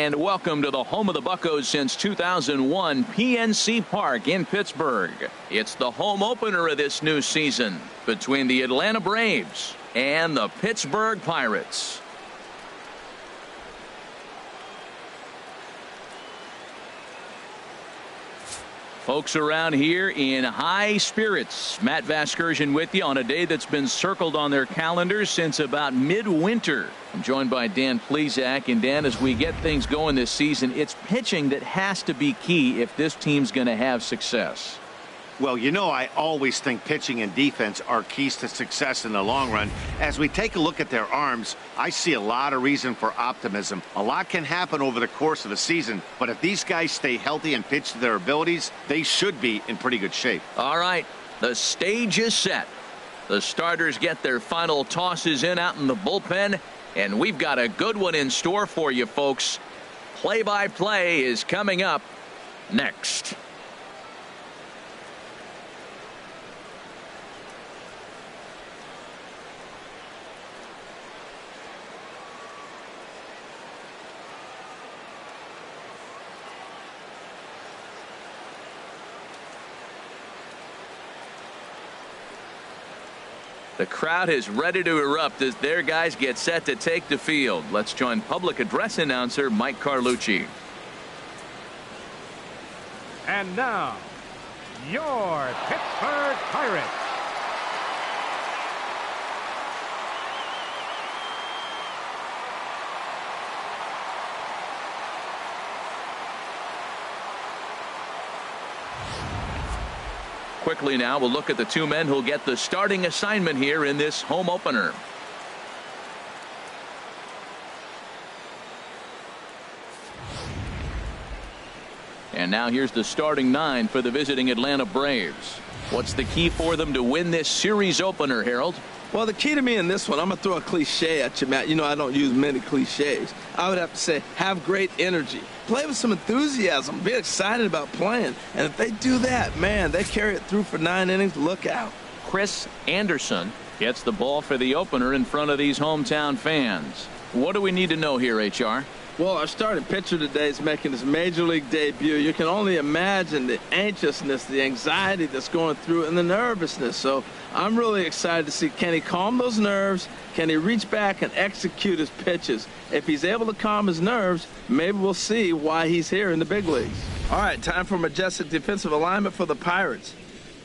And welcome to the home of the Buccos since 2001, PNC Park in Pittsburgh. It's the home opener of this new season between the Atlanta Braves and the Pittsburgh Pirates. Folks around here in high spirits. Matt Vasgersian with you on a day that's been circled on their calendars since about midwinter. I'm joined by Dan Plesac. And Dan, as we get things going this season, it's pitching that has to be key if this team's going to have success. Well, you know, I always think pitching and defense are keys to success in the long run. As we take a look at their arms, I see a lot of reason for optimism. A lot can happen over the course of the season, but if these guys stay healthy and pitch to their abilities, they should be in pretty good shape. All right, the stage is set. The starters get their final tosses in out in the bullpen, and we've got a good one in store for you, folks. Play-by-play is coming up next. The crowd is ready to erupt as their guys get set to take the field. Let's join public address announcer Mike Carlucci. And now, your Pittsburgh Pirates. Quickly now, we'll look at the two men who'll get the starting assignment here in this home opener. And now here's the starting nine for the visiting Atlanta Braves. What's the key for them to win this series opener, Harold? Well, the key to me in this one, I'm going to throw a cliche at you, Matt. You know I don't use many cliches. I would have to say have great energy. Play with some enthusiasm. Be excited about playing. And if they do that, man, they carry it through for 9 innings. Look out. Chris Anderson gets the ball for the opener in front of these hometown fans. What do we need to know here, HR? Well, our starting pitcher today is making his major league debut. You can only imagine the anxiousness, the anxiety that's going through, and the nervousness. So I'm really excited to see, can he calm those nerves? Can he reach back and execute his pitches? If he's able to calm his nerves, maybe we'll see why he's here in the big leagues. All right, time for majestic defensive alignment for the Pirates.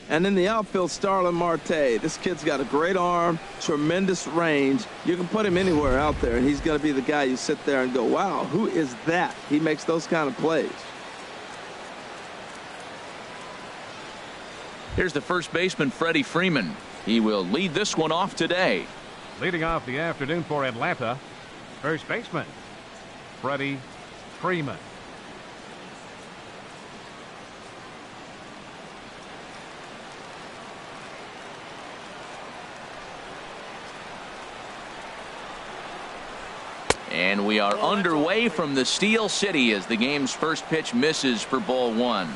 And in the outfield, Starling Marte. This kid's got a great arm, tremendous range. You can put him anywhere out there, and he's going to be the guy you sit there and go, wow, who is that? He makes those kind of plays. Here's the first baseman, Freddie Freeman. He will lead this one off today. Leading off the afternoon for Atlanta, first baseman, Freddie Freeman. And we are underway from the Steel City as the game's first pitch misses for ball one.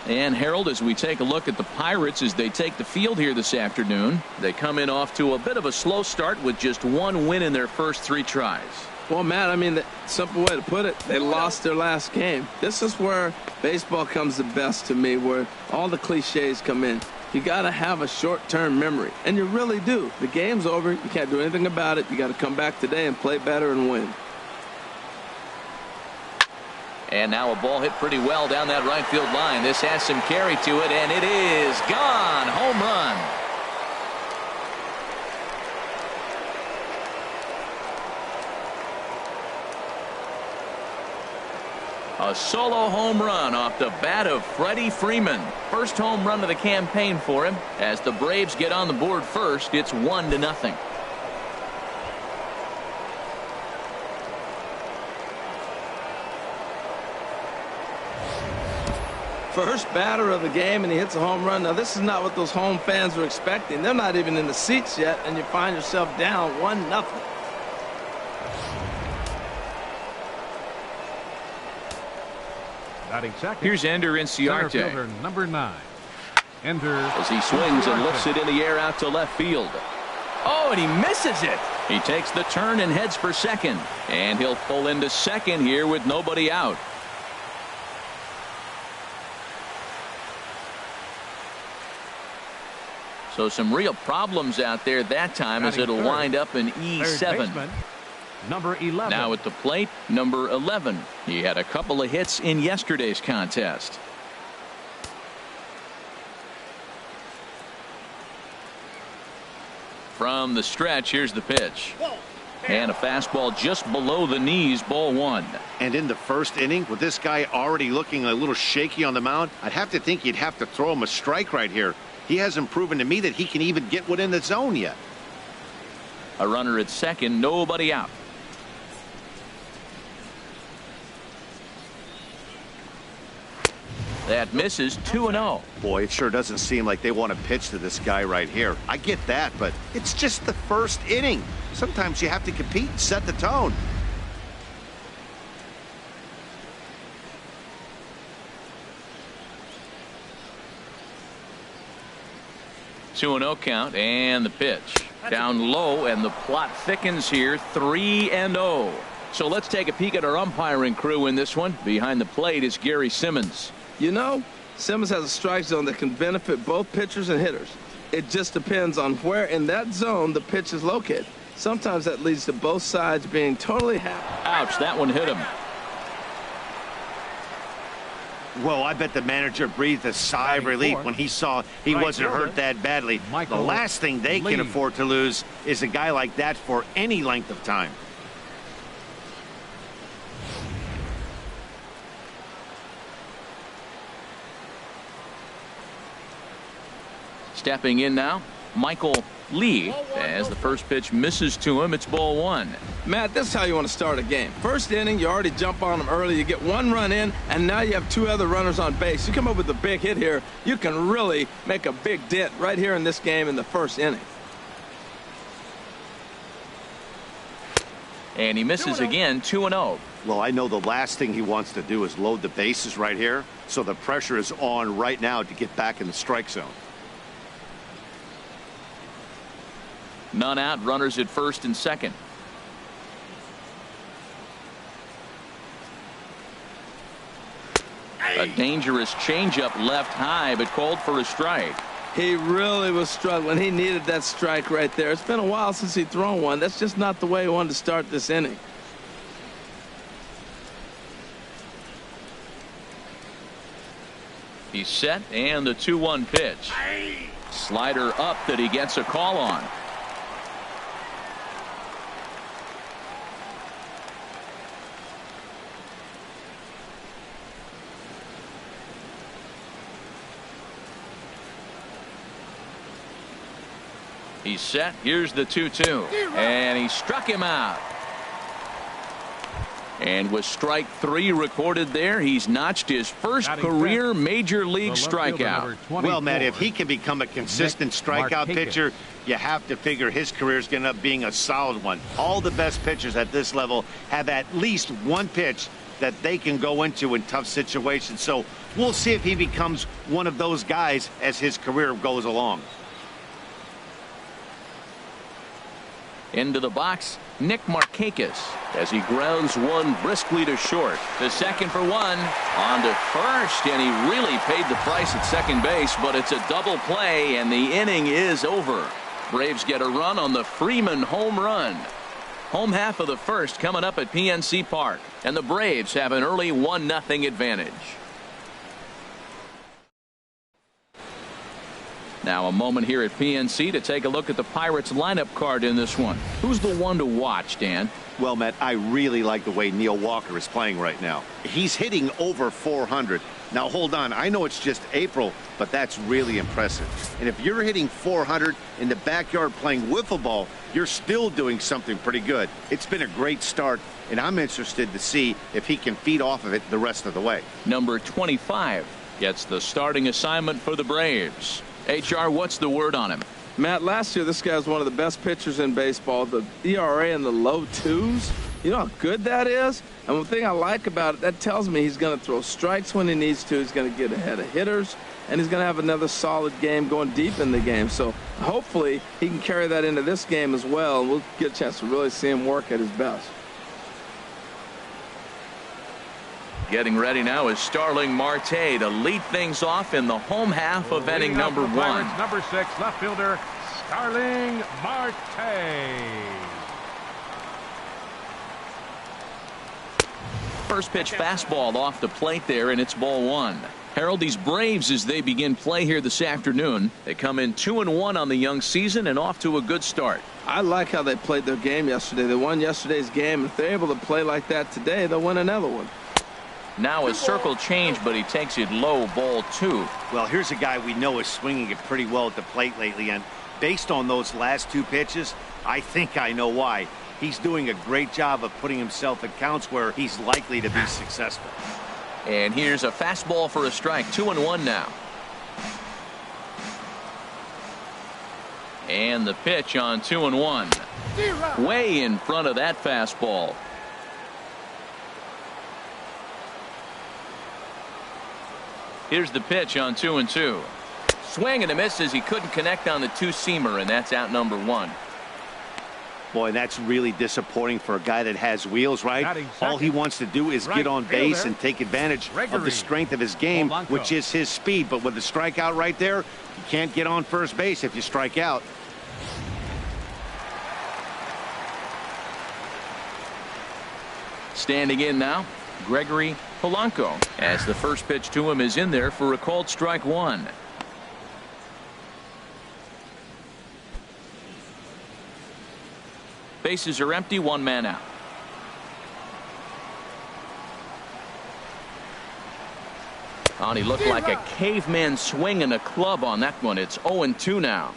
And Harold, as we take a look at the Pirates as they take the field here this afternoon, they come in off to a bit of a slow start with just one win in their first 3 tries. Well, Matt, I mean, the simple way to put it, they lost their last game. This is where baseball comes the best to me, where all the cliches come in. You got to have a short-term memory, and you really do. The game's over. You can't do anything about it. You got to come back today and play better and win. And now a ball hit pretty well down that right field line. This has some carry to it, and it is gone. Home run. A solo home run off the bat of Freddie Freeman. First home run of the campaign for him. As the Braves get on the board first, it's 1-0. First batter of the game, and he hits a home run. Now, this is not what those home fans were expecting. They're not even in the seats yet, and you find yourself down 1-0. Batting second. Here's Ender Inciarte. Center fielder number 9. Ender as he swings and lifts it in the air out to left field. Oh, and he misses it. He takes the turn and heads for second, and he'll pull into second here with nobody out. So some real problems out there that time, as it'll wind up in E7. Number 11. Now at the plate, number 11. He had a couple of hits in yesterday's contest. From the stretch, here's the pitch. And a fastball just below the knees, ball one. And in the first inning, with this guy already looking a little shaky on the mound, I'd have to think you'd have to throw him a strike right here. He hasn't proven to me that he can even get within the zone yet. A runner at second, nobody out. That misses, 2-0. Boy, it sure doesn't seem like they want to pitch to this guy right here. I get that, but it's just the first inning. Sometimes you have to compete and set the tone. Two 2-0 count, and the pitch. Down low, and the plot thickens here, 3-0. So let's take a peek at our umpiring crew in this one. Behind the plate is Gary Simmons. You know, Simmons has a strike zone that can benefit both pitchers and hitters. It just depends on where in that zone the pitch is located. Sometimes that leads to both sides being totally happy. Ouch, that one hit him. Well, I bet the manager breathed a sigh of relief when he saw he wasn't hurt that badly. The last thing they can afford to lose is a guy like that for any length of time. Stepping in now, Michael Lee, as the first pitch misses to him. It's ball one. Matt, this is how you want to start a game. First inning, you already jump on them early. You get one run in, and now you have two other runners on base. You come up with a big hit here, you can really make a big dent right here in this game in the first inning. And he misses again, 2-0. Well, I know the last thing he wants to do is load the bases right here, so the pressure is on right now to get back in the strike zone. None out, runners at first and second. A dangerous changeup left high, but called for a strike. He really was struggling. He needed that strike right there. It's been a while since he'd thrown one. That's just not the way he wanted to start this inning. He's set, and the 2-1 pitch. Slider up that he gets a call on. He's set. Here's the 2-2. And he struck him out. And with strike three recorded there, he's notched his first career major league strikeout. Well, Matt, if he can become a consistent strikeout pitcher, you have to figure his career is going to end up being a solid one. All the best pitchers at this level have at least one pitch that they can go into in tough situations. So we'll see if he becomes one of those guys as his career goes along. Into the box, Nick Markakis, as he grounds one briskly to short. The second for one, on to first, and he really paid the price at second base, but it's a double play, and the inning is over. Braves get a run on the Freeman home run. Home half of the first coming up at PNC Park, and the Braves have an early 1-0 advantage. Now a moment here at PNC to take a look at the Pirates lineup card in this one. Who's the one to watch, Dan? Well, Matt, I really like the way Neil Walker is playing right now. He's hitting over 400. Now, hold on. I know it's just April, but that's really impressive. And if you're hitting 400 in the backyard playing wiffle ball, you're still doing something pretty good. It's been a great start, and I'm interested to see if he can feed off of it the rest of the way. Number 25 gets the starting assignment for the Braves. HR, what's the word on him? Matt, last year this guy was one of the best pitchers in baseball. The ERA in the low twos. You know how good that is? And one thing I like about it, that tells me he's going to throw strikes when he needs to. He's going to get ahead of hitters. and he's going to have another solid game going deep in the game. So hopefully he can carry that into this game as well, and we'll get a chance to really see him work at his best. Getting ready now is Starling Marte to lead things off in the home half of inning number 1. Pirates, number 6, left fielder Starling Marte. First pitch fastball off the plate there, and it's ball 1. Harold, these Braves, as they begin play here this afternoon, they come in 2-1 on the young season and off to a good start. I like how they played their game yesterday. They won yesterday's game. If they're able to play like that today, they'll win another one. Now a circle change, but he takes it low, ball 2. Well, here's a guy we know is swinging it pretty well at the plate lately, and based on those last 2 pitches, I think I know why. He's doing a great job of putting himself in counts where he's likely to be successful. And here's a fastball for a strike. 2-1 now. And the pitch on 2-1. Way in front of that fastball. Here's the pitch on 2-2. Swing and a miss as he couldn't connect on the two-seamer, and that's out number 1. Boy, that's really disappointing for a guy that has wheels, right? All he wants to do is get on base and take advantage of the strength of his game, which is his speed. But with the strikeout right there, you can't get on first base if you strike out. Standing in now, Gregory Polanco, as the first pitch to him is in there for a called strike 1. Bases are empty, 1 man out. Oh, and he looked like a caveman swinging a club on that one. It's 0-2 now.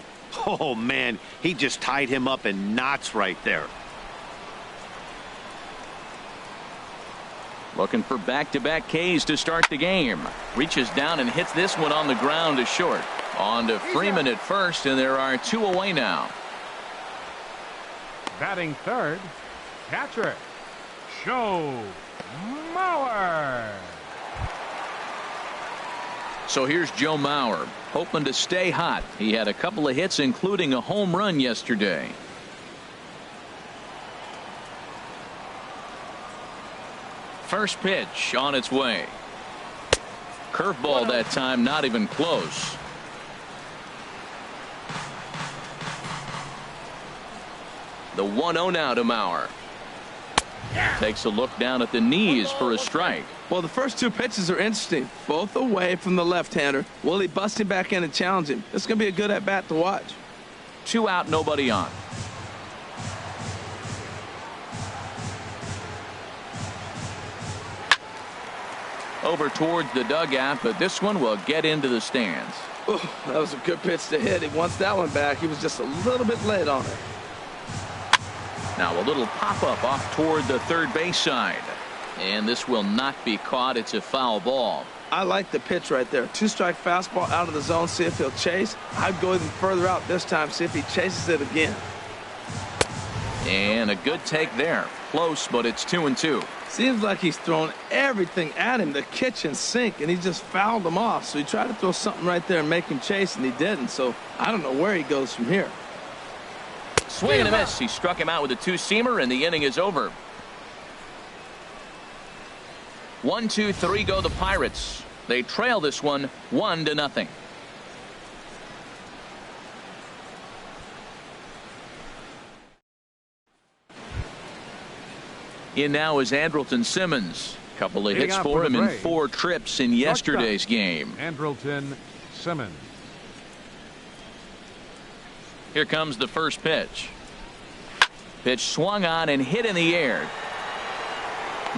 Oh, man, he just tied him up in knots right there. Looking for back-to-back Ks to start the game. Reaches down and hits this one on the ground to short. On to Freeman at first, and there are 2 away now. Batting third, catcher Joe Mauer. So here's Joe Mauer, hoping to stay hot. He had a couple of hits, including a home run yesterday. First pitch on its way. Curveball that time, not even close. The 1-0 now to Mauer. Takes a look down at the knees for a strike. Well, the first 2 pitches are interesting. Both away from the left-hander. Will he bust him back in and challenge him? It's going to be a good at-bat to watch. 2 out, nobody on. Over towards the dugout, but this one will get into the stands. Ooh, that was a good pitch to hit. He wants that one back. He was just a little bit late on it. Now a little pop-up off toward the third base side. And this will not be caught. It's a foul ball. I like the pitch right there. 2-strike fastball out of the zone. See if he'll chase. I'd go even further out this time. See if he chases it again. And a good take there. Close, but it's 2-2. Seems like he's thrown everything at him, the kitchen sink, and he just fouled him off. So he tried to throw something right there and make him chase, and he didn't. So I don't know where he goes from here. Swing and a miss. He struck him out with a two-seamer, and the inning is over. 1-2-3 go the Pirates. They trail this one 1-0. In now is Andrelton Simmons. Couple of hits for him in 4 trips in yesterday's game. Andrelton Simmons. Here comes the first pitch. Pitch swung on and hit in the air.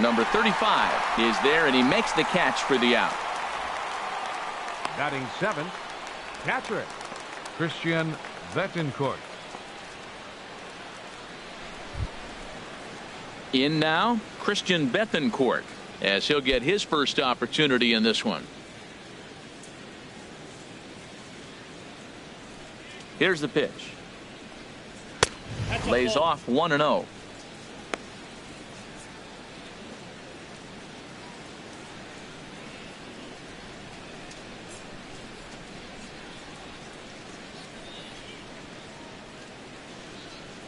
Number 35 is there, and he makes the catch for the out. Batting 7th, catcher Christian Betancourt. In now, Christian Betancourt, as he'll get his first opportunity in this one. Here's the pitch. Lays off 1-0.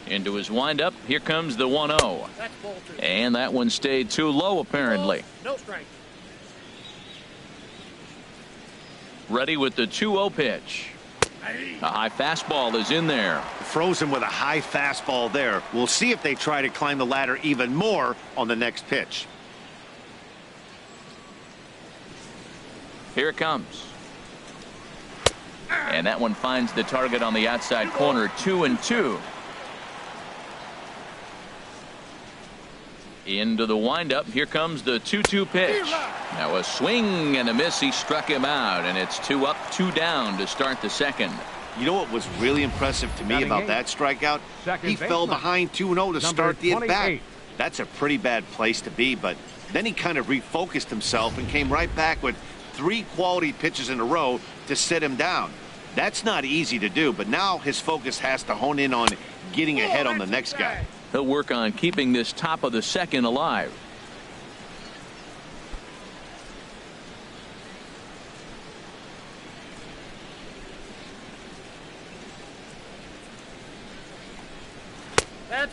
Into his windup. Here comes the 1-0. And that one stayed too low, apparently. No strike. Ready with the 2-0 pitch. A high fastball is in there. Frozen with a high fastball there. We'll see if they try to climb the ladder even more on the next pitch. Here it comes. And that one finds the target on the outside corner. 2-2. Into the windup. Here comes the 2-2 pitch. Now a swing and a miss. He struck him out, and it's 2 up, 2 down to start the second. You know what was really impressive to me about that strikeout? He fell behind 2-0 to start the at-bat. That's a pretty bad place to be, but then he kind of refocused himself and came right back with 3 quality pitches in a row to sit him down. That's not easy to do, but now his focus has to hone in on getting ahead on the next guy. He'll work on keeping this top of the second alive.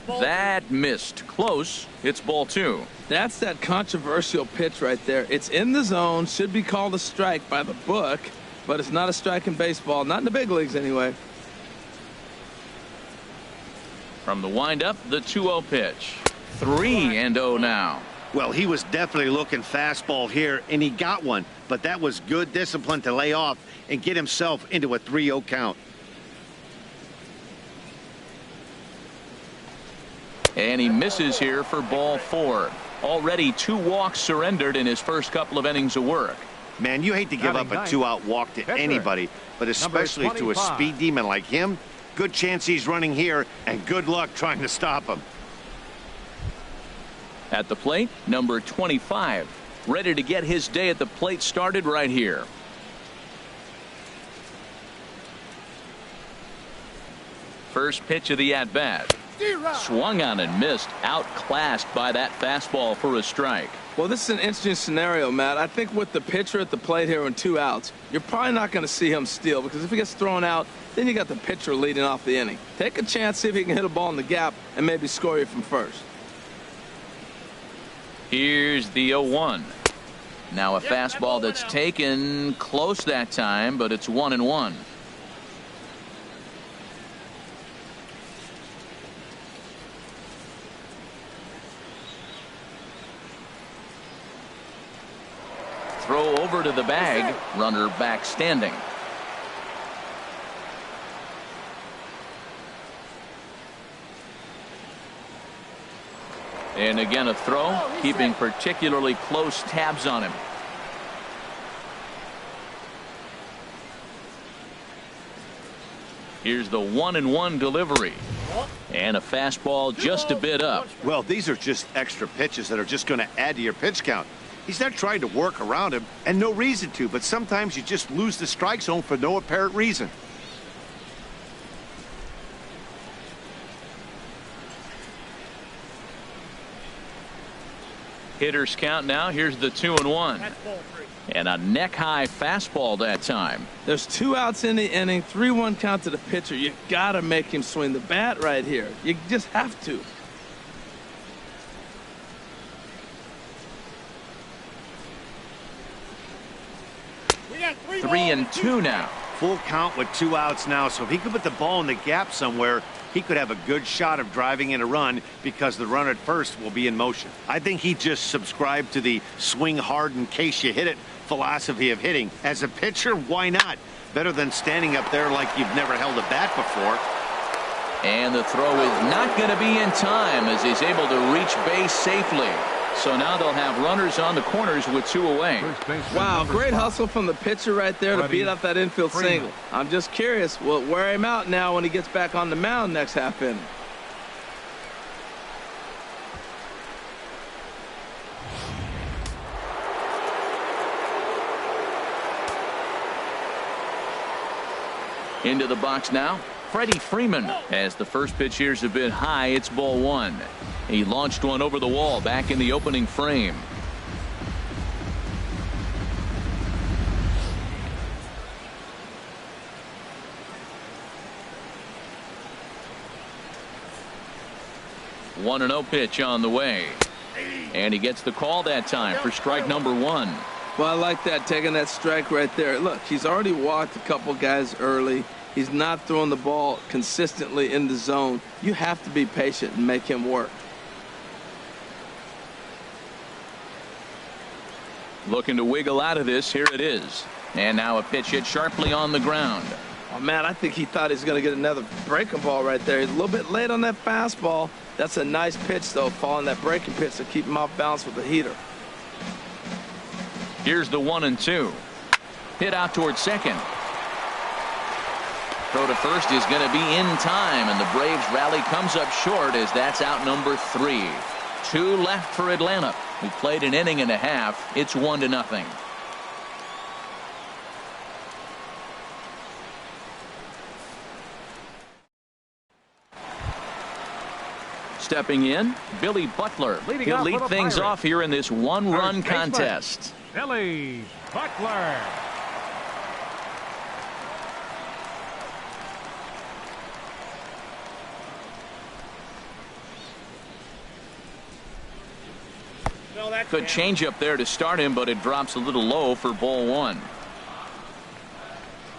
That missed. Close. It's ball 2. That's that controversial pitch right there. It's in the zone, should be called a strike by the book, but it's not a strike in baseball, not in the big leagues anyway. From the windup, the 2-0 pitch. 3-0 now. Well, he was definitely looking fastball here, and he got one, but that was good discipline to lay off and get himself into a 3-0 count. And he misses here for ball 4. Already 2 walks surrendered in his first couple of innings of work. Man, you hate to give up a 2-out walk to anybody, but especially to a speed demon like him. Good chance he's running here, and good luck trying to stop him. At the plate, number 25. Ready to get his day at the plate started right here. First pitch of the at-bat. Swung on and missed. Outclassed by that fastball for a strike. Well, this is an interesting scenario, Matt. I think with the pitcher at the plate here and 2 outs, you're probably not going to see him steal, because if he gets thrown out, then you got the pitcher leading off the inning. Take a chance, see if he can hit a ball in the gap and maybe score you from first. Here's the 0-1. Now a fastball that's taken close that time, but it's 1-1. Throw over to the bag. Runner back standing. And again a throw, keeping particularly close tabs on him. Here's the 1-1 delivery. And a fastball just a bit up. Well, these are just extra pitches that are just going to add to your pitch count. He's not trying to work around him, and no reason to, but sometimes you just lose the strike zone for no apparent reason. Hitters count now. Here's the 2-1. And a neck-high fastball that time. There's 2 outs in the inning, 3-1 count to the pitcher. You got to make him swing the bat right here. You just have to. We got 3-2 now. Full count with 2 outs now, so if he could put the ball in the gap somewhere, he could have a good shot of driving in a run because the runner at first will be in motion. I think he just subscribed to the swing hard in case you hit it philosophy of hitting. As a pitcher, why not? Better than standing up there like you've never held a bat before. And the throw is not going to be in time as he's able to reach base safely. So now they'll have runners on the corners with 2 away. Wow, great hustle from the pitcher right there to beat up that infield single. I'm just curious, will it wear him out now when he gets back on the mound next half inning? Into the box now, Freddie Freeman. As the first pitch here's a bit high, it's ball 1. He launched one over the wall back in the opening frame. 1-0 pitch on the way. And he gets the call that time for strike number 1. Well, I like that, taking that strike right there. Look, he's already walked a couple guys early. He's not throwing the ball consistently in the zone. You have to be patient and make him work. Looking to wiggle out of this. Here it is. And now a pitch hit sharply on the ground. Oh, man, I think he thought he was going to get another breaking ball right there. He's a little bit late on that fastball. That's a nice pitch, though, following that breaking pitch to keep him off balance with the heater. Here's the 1-2. Hit out towards second. Throw to first is going to be in time, and the Braves rally comes up short as that's out number 3. 2 left for Atlanta. We played an inning and a half. It's 1-0. Stepping in, Billy Butler. He'll lead things off here in this one-run contest. Billy Butler. Good change up there to start him, but it drops a little low for ball 1.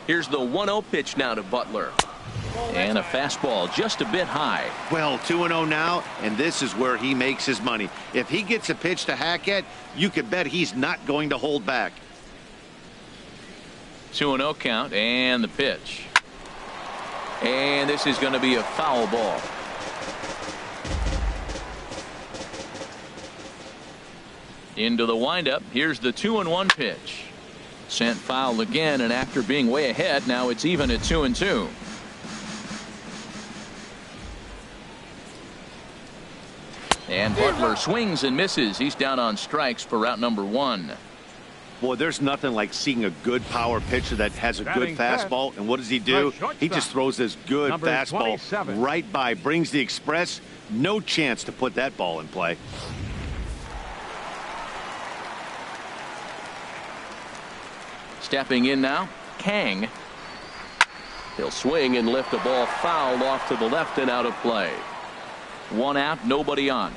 Here's the 1-0 pitch now to Butler. And a fastball just a bit high. Well, 2-0 now, and this is where he makes his money. If he gets a pitch to hack at, you could bet he's not going to hold back. 2-0 count, and the pitch. And this is going to be a foul ball. Into the windup. Here's the 2-1 pitch. Sent foul again, and after being way ahead, now it's even at 2-2. And Butler swings and misses. He's down on strikes for route number 1. Boy, there's nothing like seeing a good power pitcher that has a good fastball. And what does he do? He just throws this good fastball right by, brings the express. No chance to put that ball in play. Stepping in now, Kang. He'll swing and lift a ball fouled off to the left and out of play. 1 out, nobody on.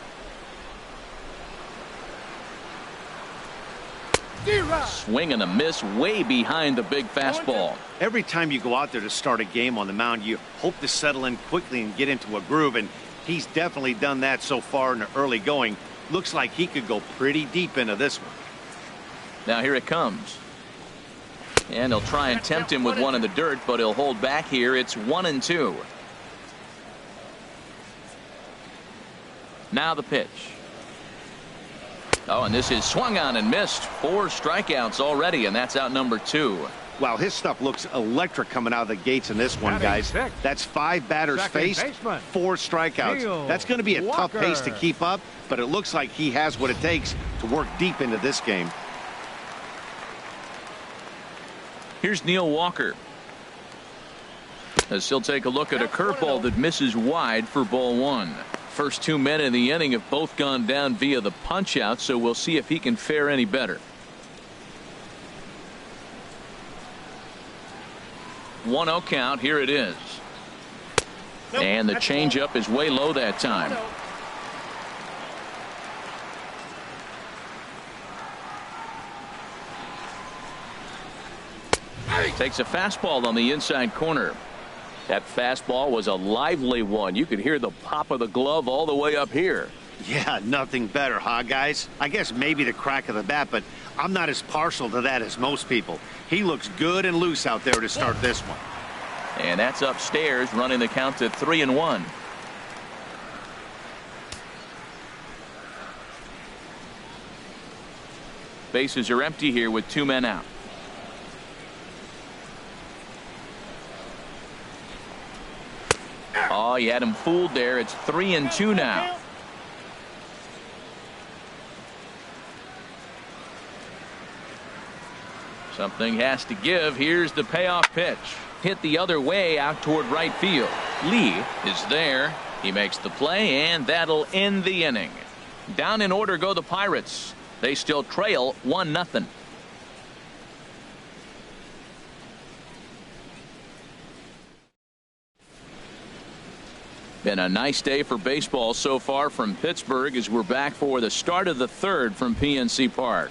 Swing and a miss way behind the big fastball. Every time you go out there to start a game on the mound, you hope to settle in quickly and get into a groove, and he's definitely done that so far in the early going. Looks like he could go pretty deep into this one. Now here it comes. And he'll try and tempt him with one in the dirt, but he'll hold back here. It's 1-2. Now the pitch. Oh, and this is swung on and missed. 4 strikeouts already, and that's out number 2. Wow, his stuff looks electric coming out of the gates in this one, guys. That's 5 batters faced, 4 strikeouts. That's going to be a tough pace to keep up, but it looks like he has what it takes to work deep into this game. Here's Neil Walker. As he'll take a look at a curveball that misses wide for ball 1. First 2 men in the inning have both gone down via the punch out, so we'll see if he can fare any better. 1-0 count. Here it is. And the changeup is way low that time. Takes a fastball on the inside corner. That fastball was a lively one. You could hear the pop of the glove all the way up here. Yeah, nothing better, huh, guys? I guess maybe the crack of the bat, but I'm not as partial to that as most people. He looks good and loose out there to start this one. And that's upstairs, running the count to 3-1. Bases are empty here with 2 men out. Oh, you had him fooled there. It's 3-2 now. Something has to give. Here's the payoff pitch. Hit the other way out toward right field. Lee is there. He makes the play, and that'll end the inning. Down in order go the Pirates. They still trail 1-0. Been a nice day for baseball so far from Pittsburgh as we're back for the start of the third from PNC Park.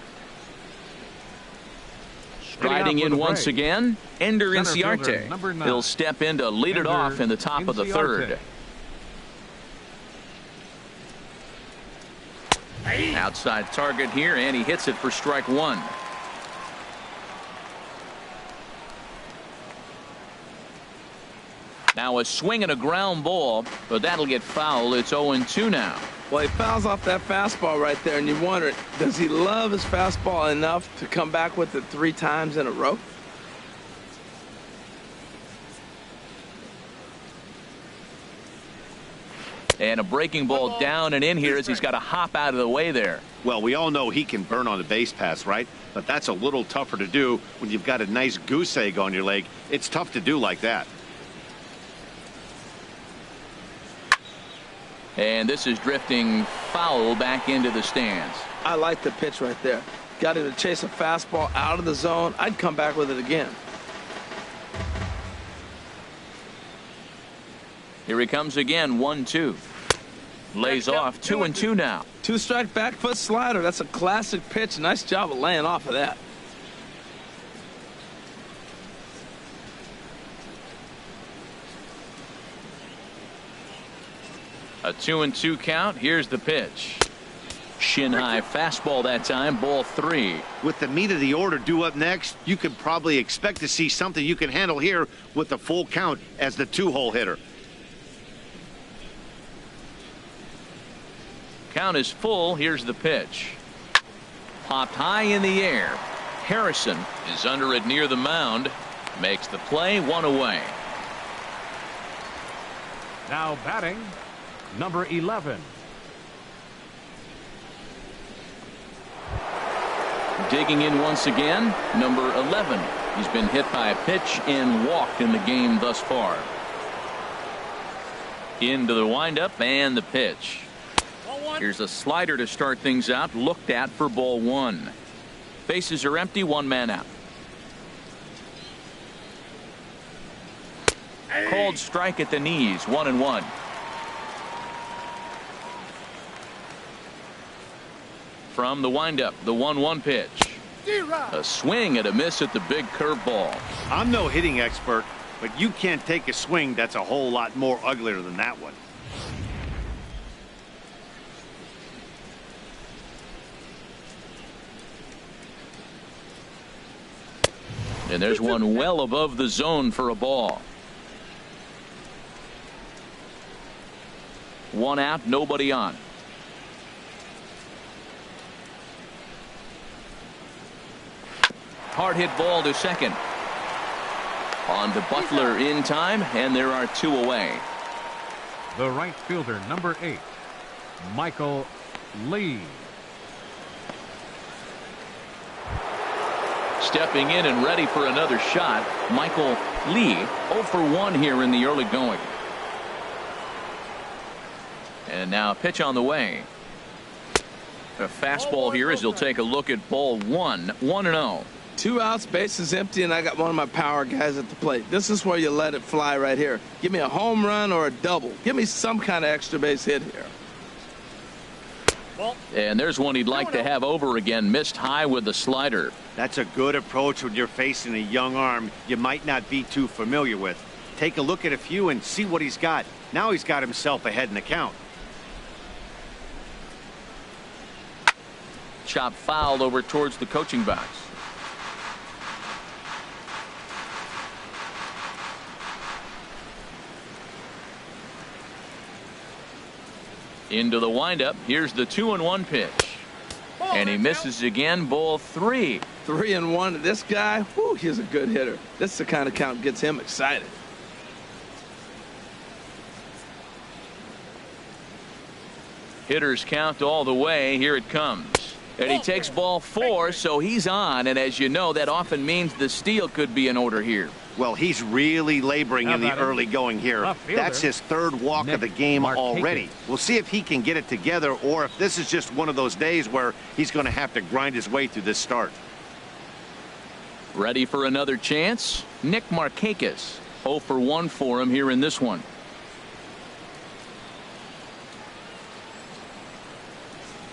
Striding in once again, Ender Inciarte. He'll step in to lead it off in the top of the third. Outside target here, and he hits it for strike one. Now a swing and a ground ball, but that'll get foul. It's 0-2 now. Well, he fouls off that fastball right there, and you wonder, does he love his fastball enough to come back with it 3 times in a row? And a breaking ball down and in here as he's got to hop out of the way there. Well, we all know he can burn on the base pass, right? But that's a little tougher to do when you've got a nice goose egg on your leg. It's tough to do like that. And this is drifting foul back into the stands. I like the pitch right there. Got him to chase a fastball out of the zone. I'd come back with it again. Here he comes again, 1-2. Lays off, 2-2 now. 2-strike back foot slider. That's a classic pitch. Nice job of laying off of that. A 2-2 count. Here's the pitch. Shin high fastball that time, ball 3. With the meat of the order due up next, you could probably expect to see something you can handle here with the full count as the 2-hole hitter. Count is full. Here's the pitch. Popped high in the air. Harrison is under it near the mound. Makes the play, 1 away. Now batting, number 11. Digging in once again, number 11. He's been hit by a pitch and walked in the game thus far. Into the windup and the pitch. Here's a slider to start things out, looked at for ball 1. Bases are empty, 1 man out. Called strike at the knees, 1-1. From the windup, the 1-1 pitch. A swing and a miss at the big curveball. I'm no hitting expert, but you can't take a swing that's a whole lot more uglier than that one. And there's one well above the zone for a ball. 1 out, nobody on. Hard hit ball to second. On to Butler in time, and there are 2 away. The right fielder, number 8, Michael Lee. Stepping in and ready for another shot, Michael Lee, 0 for 1 here in the early going. And now a pitch on the way. A fastball here as he'll take a look at ball 1, 1-0. 2 outs, bases empty, and I got one of my power guys at the plate. This is where you let it fly right here. Give me a home run or a double. Give me some kind of extra base hit here. And there's one he'd like to have over again. Missed high with the slider. That's a good approach when you're facing a young arm you might not be too familiar with. Take a look at a few and see what he's got. Now he's got himself ahead in the count. Chop fouled over towards the coaching box. Into the windup. Here's the 2-1 pitch. And he misses again. Ball 3. 3-1. This guy, whew, he's a good hitter. This is the kind of count gets him excited. Hitters count all the way. Here it comes. And he takes ball 4, so he's on. And as you know, that often means the steal could be in order here. Well, he's really laboring in the early going here. That's his 3rd walk of the game already. We'll see if he can get it together or if this is just one of those days where he's going to have to grind his way through this start. Ready for another chance? Nick Markakis. 0 for 1 for him here in this one.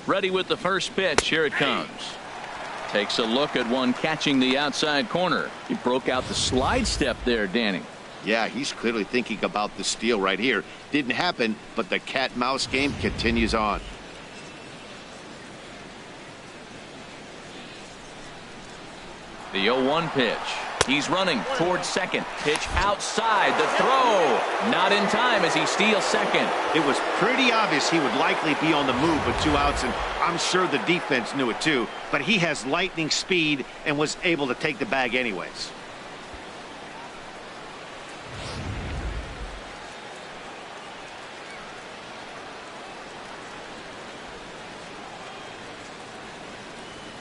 Ready with the first pitch. Here it comes. Takes a look at one catching the outside corner. He broke out the slide step there, Danny. Yeah, he's clearly thinking about the steal right here. Didn't happen, but the cat-mouse game continues on. The 0-1 pitch. He's running towards second. Pitch outside. The throw. Not in time as he steals second. It was pretty obvious he would likely be on the move with 2 outs, and I'm sure the defense knew it too. But he has lightning speed and was able to take the bag anyways.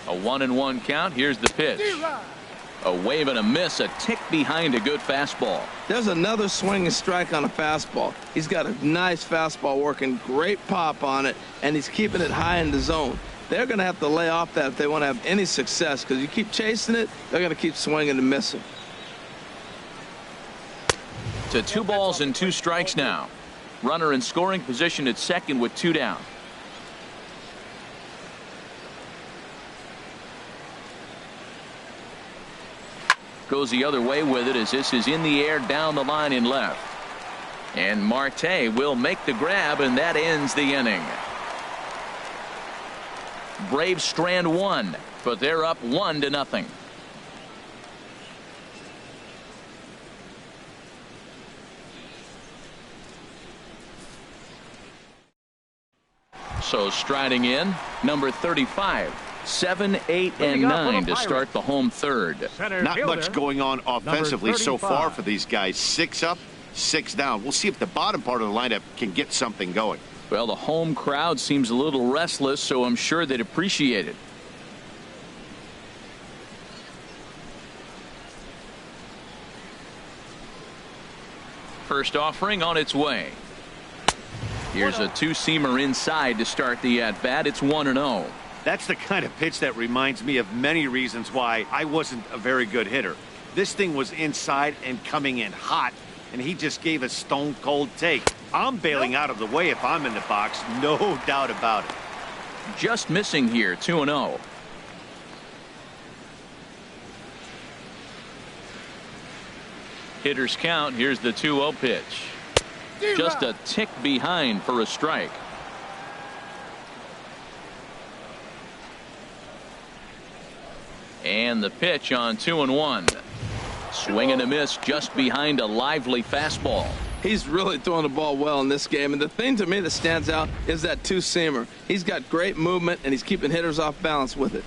A 1-1 count. Here's the pitch. A wave and a miss, a tick behind a good fastball. There's another swing and strike on a fastball. He's got a nice fastball working, great pop on it, and he's keeping it high in the zone. They're going to have to lay off that if they want to have any success, because you keep chasing it, they're going to keep swinging and missing. To 2 balls and 2 strikes now. Runner in scoring position at second with 2 down. Goes the other way with it as this is in the air down the line in left. And Marte will make the grab, and that ends the inning. Braves strand 1, but they're up 1-0. So striding in, number 35. 7, 8, and 9 to start the home third. Not much going on offensively so far for these guys. 6 up, 6 down. We'll see if the bottom part of the lineup can get something going. Well, the home crowd seems a little restless, so I'm sure they'd appreciate it. First offering on its way. Here's a 2-seamer inside to start the at-bat. It's 1-0. That's the kind of pitch that reminds me of many reasons why I wasn't a very good hitter. This thing was inside and coming in hot, and he just gave a stone-cold take. I'm bailing out of the way if I'm in the box, no doubt about it. Just missing here, 2-0. Hitters count. Here's the 2-0 pitch. Just a tick behind for a strike. And the pitch on 2-1. Swing and a miss just behind a lively fastball. He's really throwing the ball well in this game, and the thing to me that stands out is that 2-seamer. He's got great movement, and he's keeping hitters off balance with it.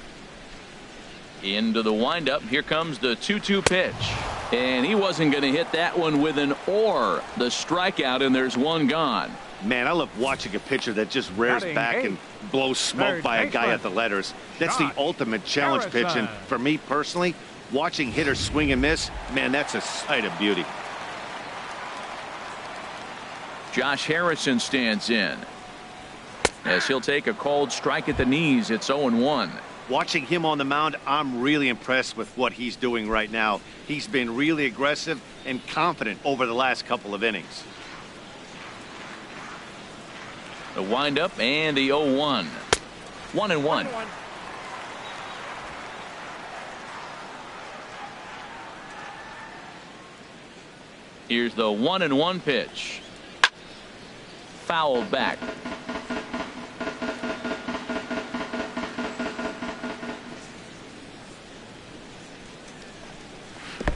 Into the windup. Here comes the 2-2 pitch. And he wasn't going to hit that one with an or. The strikeout, and there's one gone. Man, I love watching a pitcher that just rears back and blows smoke by a guy at the letters. That's the ultimate challenge pitch, and for me personally, watching hitters swing and miss, man, that's a sight of beauty. Josh Harrison stands in as he'll take a called strike at the knees. It's 0-1. Watching him on the mound, I'm really impressed with what he's doing right now. He's been really aggressive and confident over the last couple of innings. The windup and the 0-1. 1-1. Here's the 1-1 pitch. Fouled back.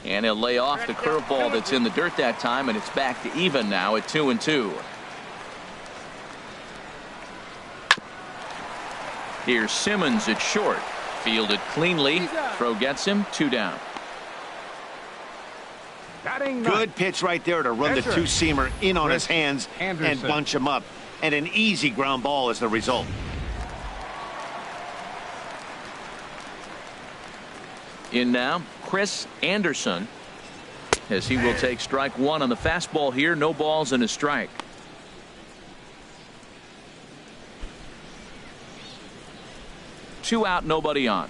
And he'll lay off the curveball that's in the dirt that time, and it's back to even now at 2-2. Here's Simmons at short. Fielded cleanly. Throw gets him. 2 down. Good pitch right there to run the 2-seamer in on his hands and bunch him up. And an easy ground ball is the result. In now, Chris Anderson, as he will take strike 1 on the fastball here. No balls and a strike. Two out, nobody on.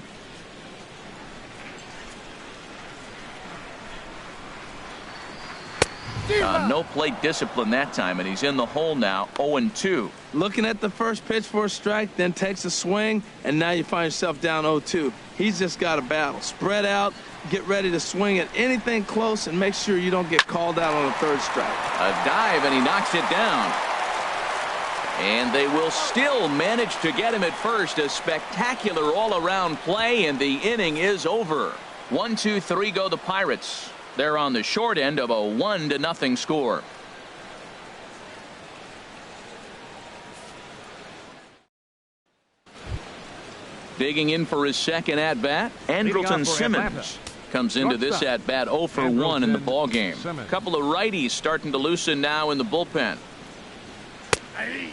No plate discipline that time, and he's in the hole now, 0-2. Looking at the first pitch for a strike, then takes a swing, and now you find yourself down 0-2. He's just got a battle. Spread out, get ready to swing at anything close, and make sure you don't get called out on a third strike. A dive, and he knocks it down. And they will still manage to get him at first. A spectacular all-around play, and the inning is over. 1-2-3 go the Pirates. They're on the short end of a 1-0 score. Digging in for his second at-bat, Andrelton Simmons comes into this at-bat 0 for 1 in the ballgame. A couple of righties starting to loosen now in the bullpen.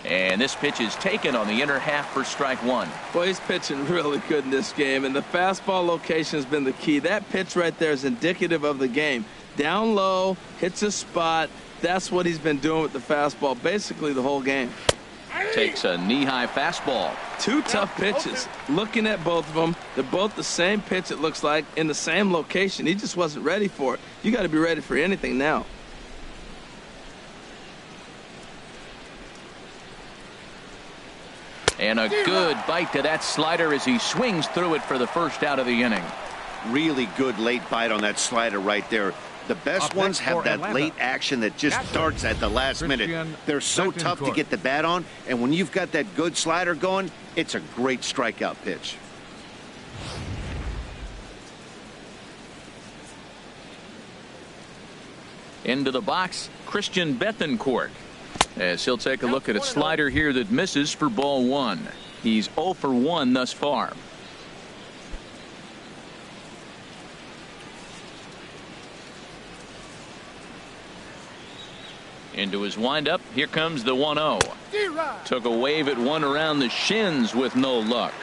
And this pitch is taken on the inner half for strike one. Boy, he's pitching really good in this game, and the fastball location has been the key. That pitch right there is indicative of the game. Down low, hits a spot. That's what he's been doing with the fastball basically the whole game. Takes a knee-high fastball. Two tough pitches. Looking at both of them, they're both the same pitch, it looks like, in the same location. He just wasn't ready for it. You got to be ready for anything now. And a good bite to that slider as he swings through it for the first out of the inning. Really good late bite on that slider right there. The best ones have that late action that just starts at the last minute. They're so tough to get the bat on, and when you've got that good slider going, it's a great strikeout pitch. Into the box, Christian Bethancourt, as he'll take a look at a slider here that misses for ball one. He's 0 for 1 thus far. Into his windup, here comes the 1-0. Took a wave at one around the shins with no luck.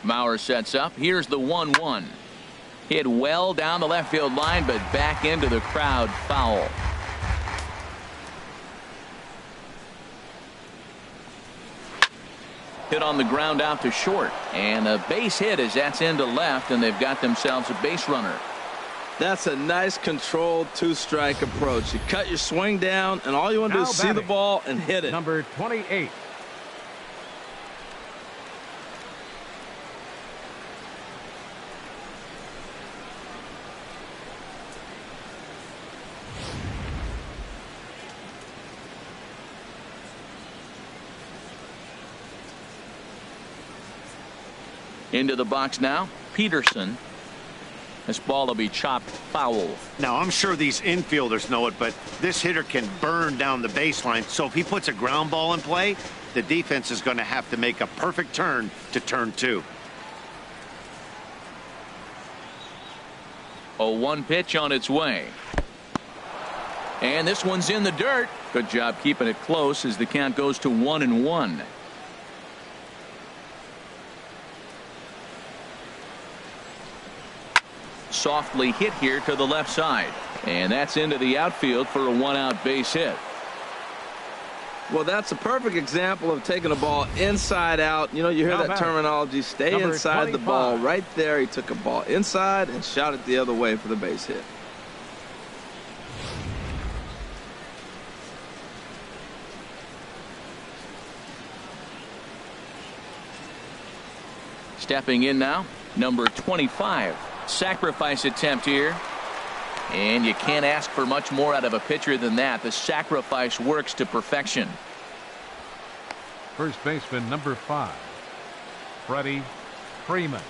Mauer sets up. Here's the 1-1. Hit well down the left field line, but back into the crowd, foul. Hit on the ground out to short, and a base hit as that's into left, and they've got themselves a base runner. That's a nice controlled two-strike approach. You cut your swing down, and all you want to do is see the ball and hit it. Number 28. Into the box now, Peterson. This ball will be chopped foul. Now, I'm sure these infielders know it, but this hitter can burn down the baseline. So if he puts a ground ball in play, the defense is going to have to make a perfect turn to turn two. 0-1 pitch on its way. And this one's in the dirt. Good job keeping it close as the count goes to 1-1. Softly hit here to the left side, and that's into the outfield for a one-out base hit. Well, that's a perfect example of taking a ball inside out. You know, you hear that terminology, stay Number inside 25. the ball. Right there, he took a ball inside and shot it the other way for the base hit. Stepping in now, number 25. Sacrifice attempt here, and you can't ask for much more out of a pitcher than that. The sacrifice works to perfection. First baseman number 5, Freddie Freeman.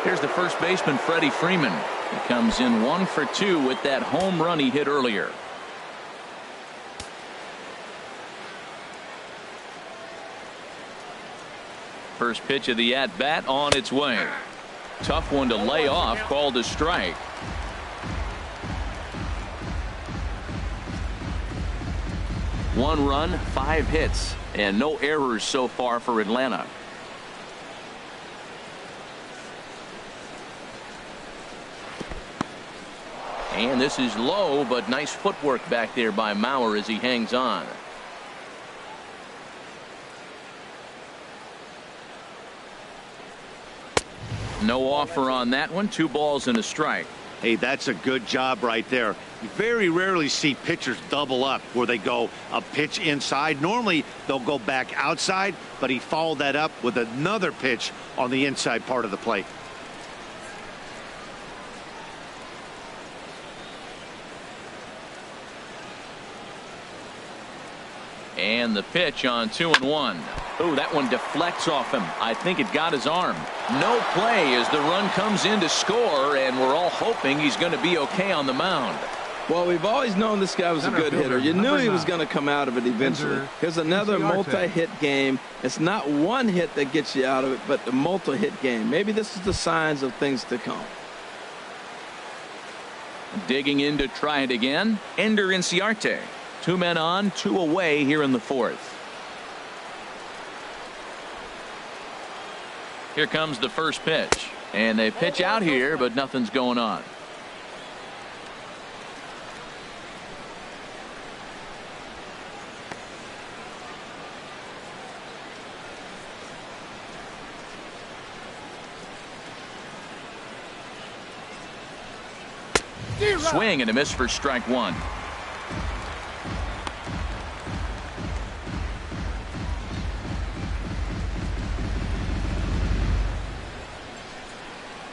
Here's the first baseman, Freddie Freeman. He comes in 1 for 2 with that home run he hit earlier. First pitch of the at-bat on its way. Tough one to lay off, called a strike. One run, 5 hits, and no errors so far for Atlanta. And this is low, but nice footwork back there by Mauer as he hangs on. No offer on that one. 2 balls and a strike. Hey, that's a good job right there. You very rarely see pitchers double up where they go a pitch inside. Normally, they'll go back outside, but he followed that up with another pitch on the inside part of the plate. And the pitch on 2-1. Oh, that one deflects off him. I think it got his arm. No play as the run comes in to score, and we're all hoping he's going to be okay on the mound. Well, we've always known this guy was a good hitter. You knew he was going to come out of it eventually. Here's another multi-hit game. It's not one hit that gets you out of it, but the multi-hit game. Maybe this is the signs of things to come. Digging in to try it again, Ender Inciarte. 2 men on, 2 away here in the 4th. Here comes the first pitch, and they pitch out here, but nothing's going on. Swing and a miss for strike 1.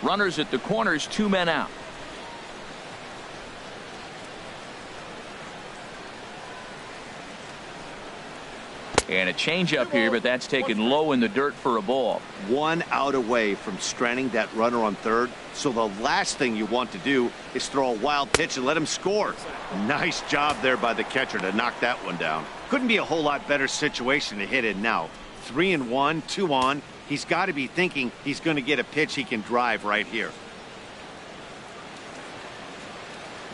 Runners at the corners, 2 men out. And a changeup here, but that's taken low in the dirt for a ball. 1 out away from stranding that runner on third. So the last thing you want to do is throw a wild pitch and let him score. Nice job there by the catcher to knock that one down. Couldn't be a whole lot better situation to hit in now. 3-1, 2 on. He's got to be thinking he's going to get a pitch he can drive right here.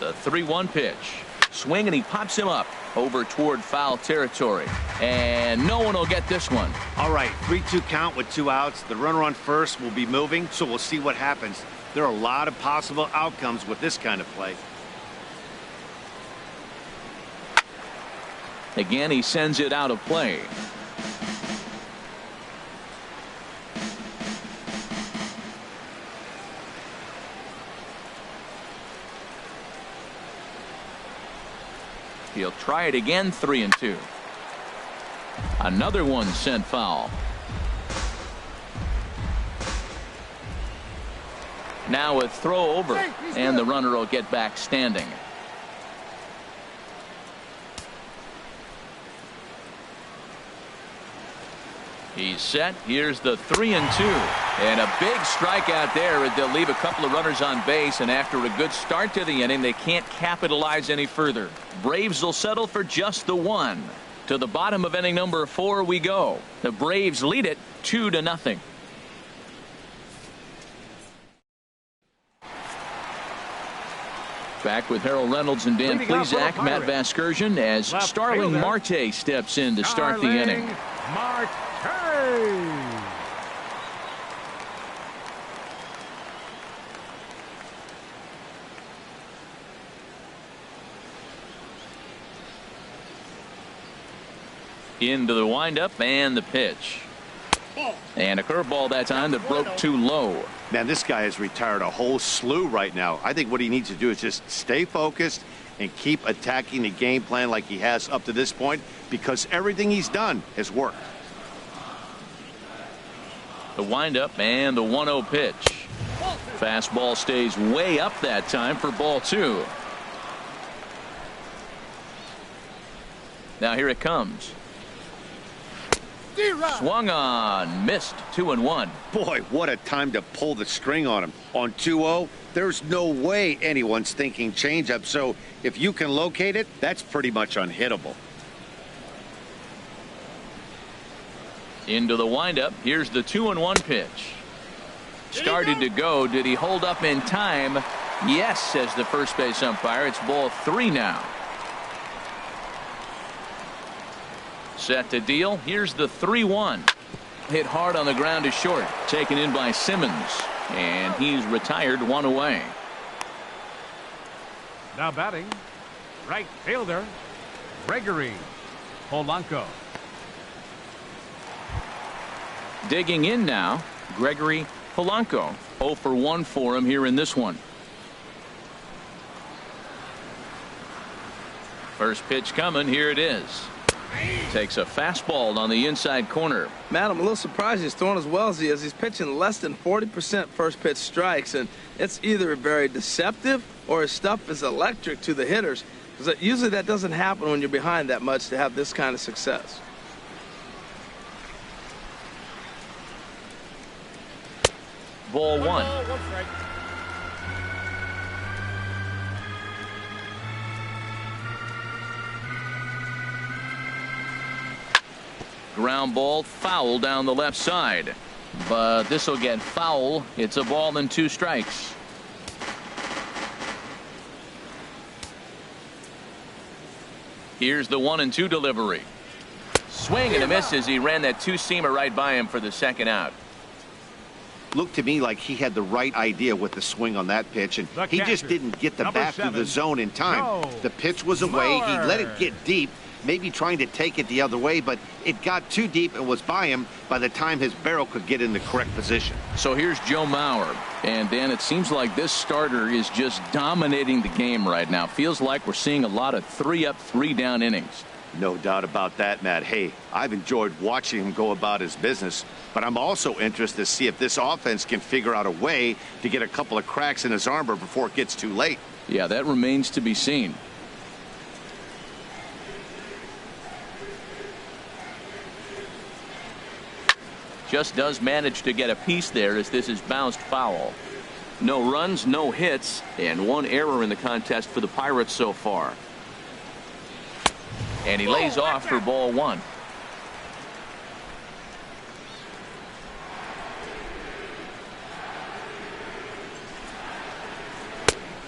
The 3-1 pitch. Swing, and he pops him up over toward foul territory. And no one will get this one. All right, 3-2 count with 2 outs. The runner on first will be moving, so we'll see what happens. There are a lot of possible outcomes with this kind of play. Again, he sends it out of play. He'll try it again. 3-2. Another one sent foul. Now a throw over, and the runner will get back standing. He's set. Here's the 3-2, and a big strikeout there. They'll leave a couple of runners on base, and after a good start to the inning, they can't capitalize any further. Braves will settle for just the 1. To the bottom of inning number 4 we go. The Braves lead it 2-0. Back with Harold Reynolds and Dan Plesac, Matt Vasgersian, as Starling Marte steps in to start the inning. Marte. Into the windup and the pitch. And a curveball that time that broke too low. Man, this guy has retired a whole slew right now. I think what he needs to do is just stay focused and keep attacking the game plan like he has up to this point, because everything he's done has worked. The windup and the 1-0 pitch. Fastball stays way up that time for ball 2. Now here it comes. Swung on, missed. 2-1. Boy, what a time to pull the string on him. On 2-0, there's no way anyone's thinking changeup, so if you can locate it, that's pretty much unhittable. Into the windup. Here's the 2-1 pitch. Started to go. Did he hold up in time? Yes, says the first base umpire. It's ball 3 now. Set to deal. Here's the 3-1. Hit hard on the ground to short. Taken in by Simmons. And he's retired, 1 away. Now batting, right fielder, Gregory Polanco. Digging in now, Gregory Polanco 0 for 1 for him here in this one. First pitch coming. Here it is. Takes a fastball on the inside corner. Matt, I'm a little surprised he's throwing as well as he is. He's pitching less than 40% first pitch strikes, and it's either very deceptive or his stuff is electric to the hitters, because usually that doesn't happen when you're behind that much to have this kind of success. Ball one. One strike. Ground ball foul down the left side, but this will get foul. It's a ball and 2 strikes. Here's the 1-2 delivery. Swing and a miss as he ran that 2-seamer right by him for the second out. Looked to me like he had the right idea with the swing on that pitch, and The he just catcher, didn't get the number bat through the 7, zone in time. Joe The pitch was away. He let it Mauer. get deep, maybe trying to take it the other way, but it got too deep and was by him by the time his barrel could get in the correct position. So here's Joe Mauer. And Dan, it seems like this starter is just dominating the game right now. Feels like we're seeing a lot of 3-up, 3-down innings. No doubt about that, Matt. Hey, I've enjoyed watching him go about his business, but I'm also interested to see if this offense can figure out a way to get a couple of cracks in his armor before it gets too late. Yeah, that remains to be seen. Just does manage to get a piece there as this is bounced foul. No runs, no hits, and 1 error in the contest for the Pirates so far. And he lays off for ball 1.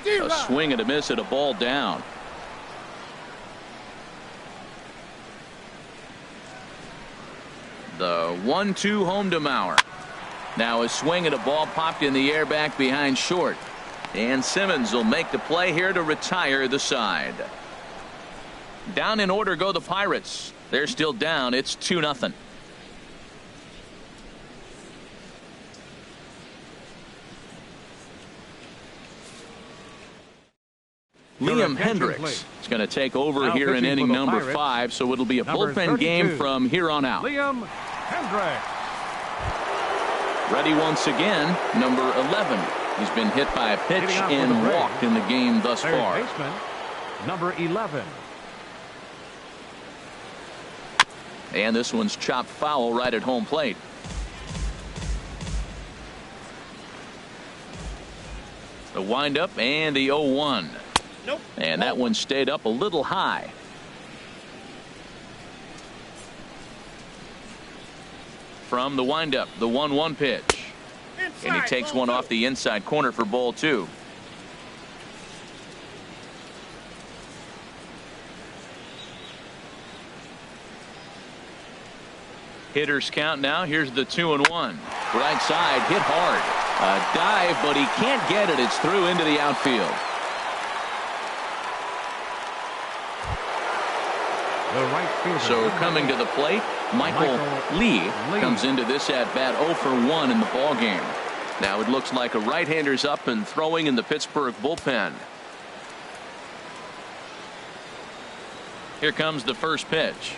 A swing and a miss at a ball down. The 1-2 home to Mauer. Now a swing and a ball popped in the air back behind short. And Simmons will make the play here to retire the side. Down in order go the Pirates. They're still down. It's 2-0. Liam Hendricks is going to take over Now here in pitching inning for the number Pirates, 5, so it'll be a number bullpen 32, game from here on out. Liam Hendricks. Ready once again, number 11. He's been hit by a pitch Hitting out for and the Braves. walked in the game thus Third far. baseman, number 11. And this one's chopped foul right at home plate. The windup and the 0-1. Nope. And that one stayed up a little high. From the windup, the 1-1 pitch. Inside, And he takes ball one 2. off the inside corner for ball 2. Hitters count now. Here's the 2-1. Right side, hit hard. A dive, but he can't get it. It's through into the outfield. The right fielder. So coming to the plate, Michael Lee comes into this at bat 0 for 1 in the ball game. Now it looks like a right-hander's up and throwing in the Pittsburgh bullpen. Here comes the first pitch.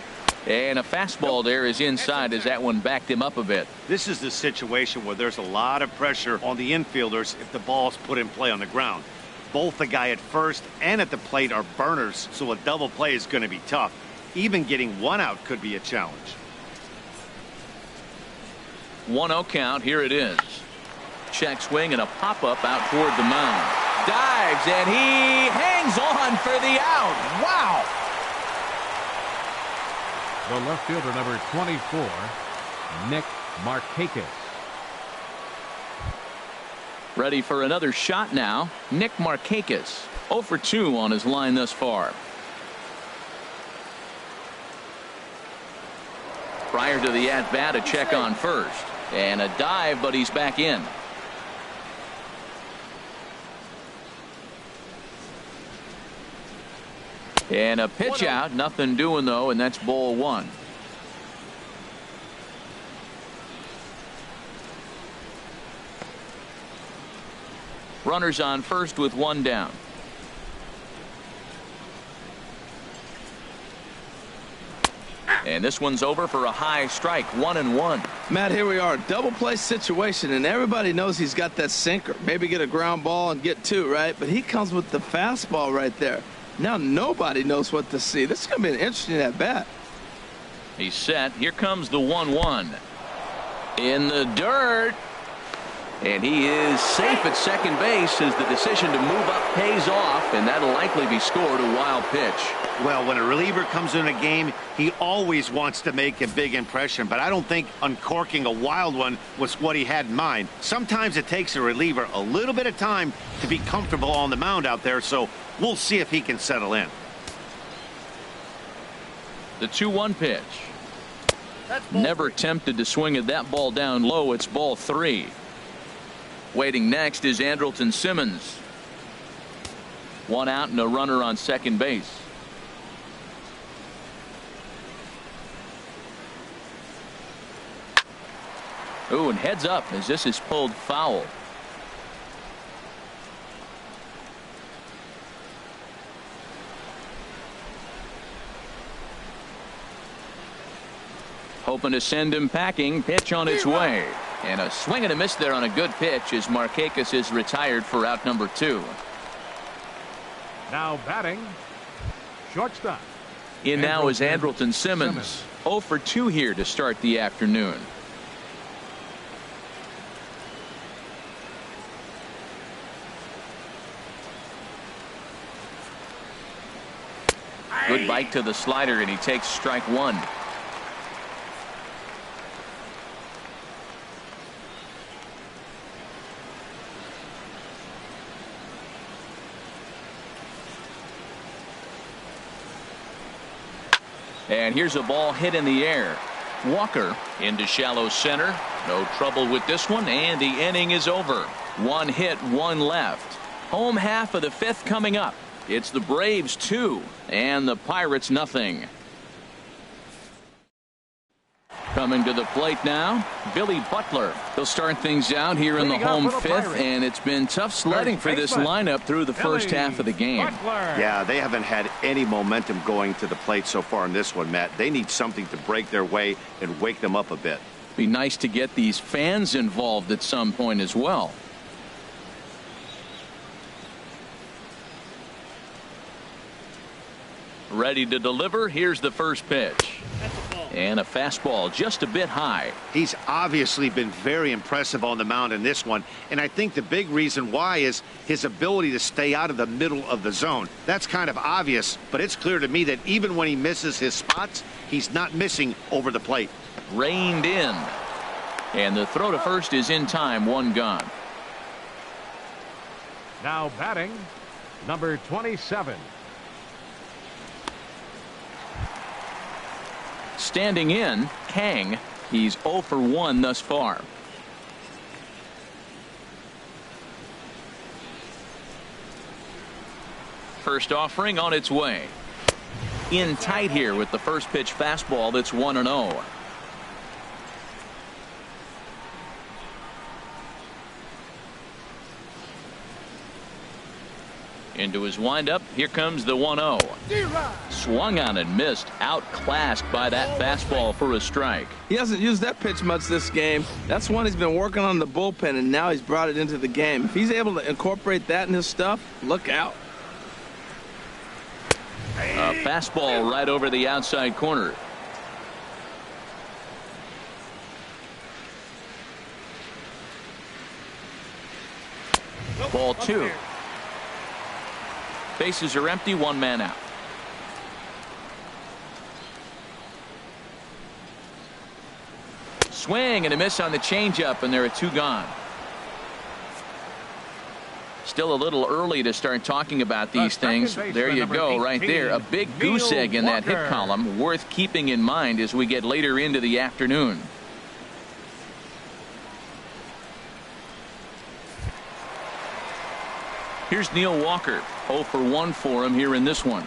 And a fastball there is inside as that one backed him up a bit. This is the situation where there's a lot of pressure on the infielders if the ball's put in play on the ground. Both the guy at first and at the plate are burners, so a double play is going to be tough. Even getting one out could be a challenge. 1-0 count. Here it is. Check swing and a pop-up out toward the mound. Dives and he hangs on for the out. Wow. The left fielder, number 24, Nick Markakis. Ready for another shot now. Nick Markakis 0 for 2 on his line thus far. Prior to the at-bat, a check on first. And a dive, but he's back in. And a pitch out. Nothing doing, though, and that's ball 1. Runners on first with one down. And this one's over for a high strike, 1-1. Matt, here we are, double play situation, and everybody knows he's got that sinker. Maybe get a ground ball and get two, right? But he comes with the fastball right there. Now nobody knows what to see. This is going to be an interesting at bat. He's set. Here comes the 1-1. In the dirt. And he is safe at second base as the decision to move up pays off, and that'll likely be scored a wild pitch. Well, when a reliever comes in a game, he always wants to make a big impression, but I don't think uncorking a wild one was what he had in mind. Sometimes it takes a reliever a little bit of time to be comfortable on the mound out there, so we'll see if he can settle in. The 2-1 pitch. Never tempted to swing at that ball down low. It's ball 3. Waiting next is Andrelton Simmons. One out and a runner on second base. Ooh, and heads up as this is pulled foul. Hoping to send him packing. Pitch on its way. And a swing and a miss there on a good pitch as Markakis is retired for out number 2. Now batting, shortstop. In now is Andrelton Simmons. 0 for 2 here to start the afternoon. Good bite to the slider, and he takes strike 1. And here's a ball hit in the air. Walker into shallow center. No trouble with this one, and the inning is over. 1 hit, 1 left. Home half of the 5th coming up. It's the Braves 2 and the Pirates nothing. Coming to the plate now, Billy Butler. He'll start things out here in the home 5th, and it's been tough sledding for this lineup through the first half of the game. Yeah, they haven't had any momentum going to the plate so far in this one, Matt. They need something to break their way and wake them up a bit. Be nice to get these fans involved at some point as well. Ready to deliver. Here's the first pitch. And a fastball just a bit high. He's obviously been very impressive on the mound in this one, and I think the big reason why is his ability to stay out of the middle of the zone. That's kind of obvious, but it's clear to me that even when he misses his spots, he's not missing over the plate. Reined in. And the throw to first is in time. 1 gone. Now batting, number 27. Standing in, Kang. He's 0 for 1 thus far. First offering on its way. In tight here with the first pitch fastball that's 1-0. Into his windup. Here comes the 1-0. Swung on and missed. Outclassed by that fastball for a strike. He hasn't used that pitch much this game. That's one he's been working on the bullpen, and now he's brought it into the game. If he's able to incorporate that in his stuff, look out. A fastball right over the outside corner. Ball 2. Bases are empty. 1 man out. Swing and a miss on the changeup, and there are 2 gone. Still a little early to start talking about these things. There you go, right there. A big goose egg in that hit column, worth keeping in mind as we get later into the afternoon. Here's Neil Walker. 0 for 1 for him here in this one.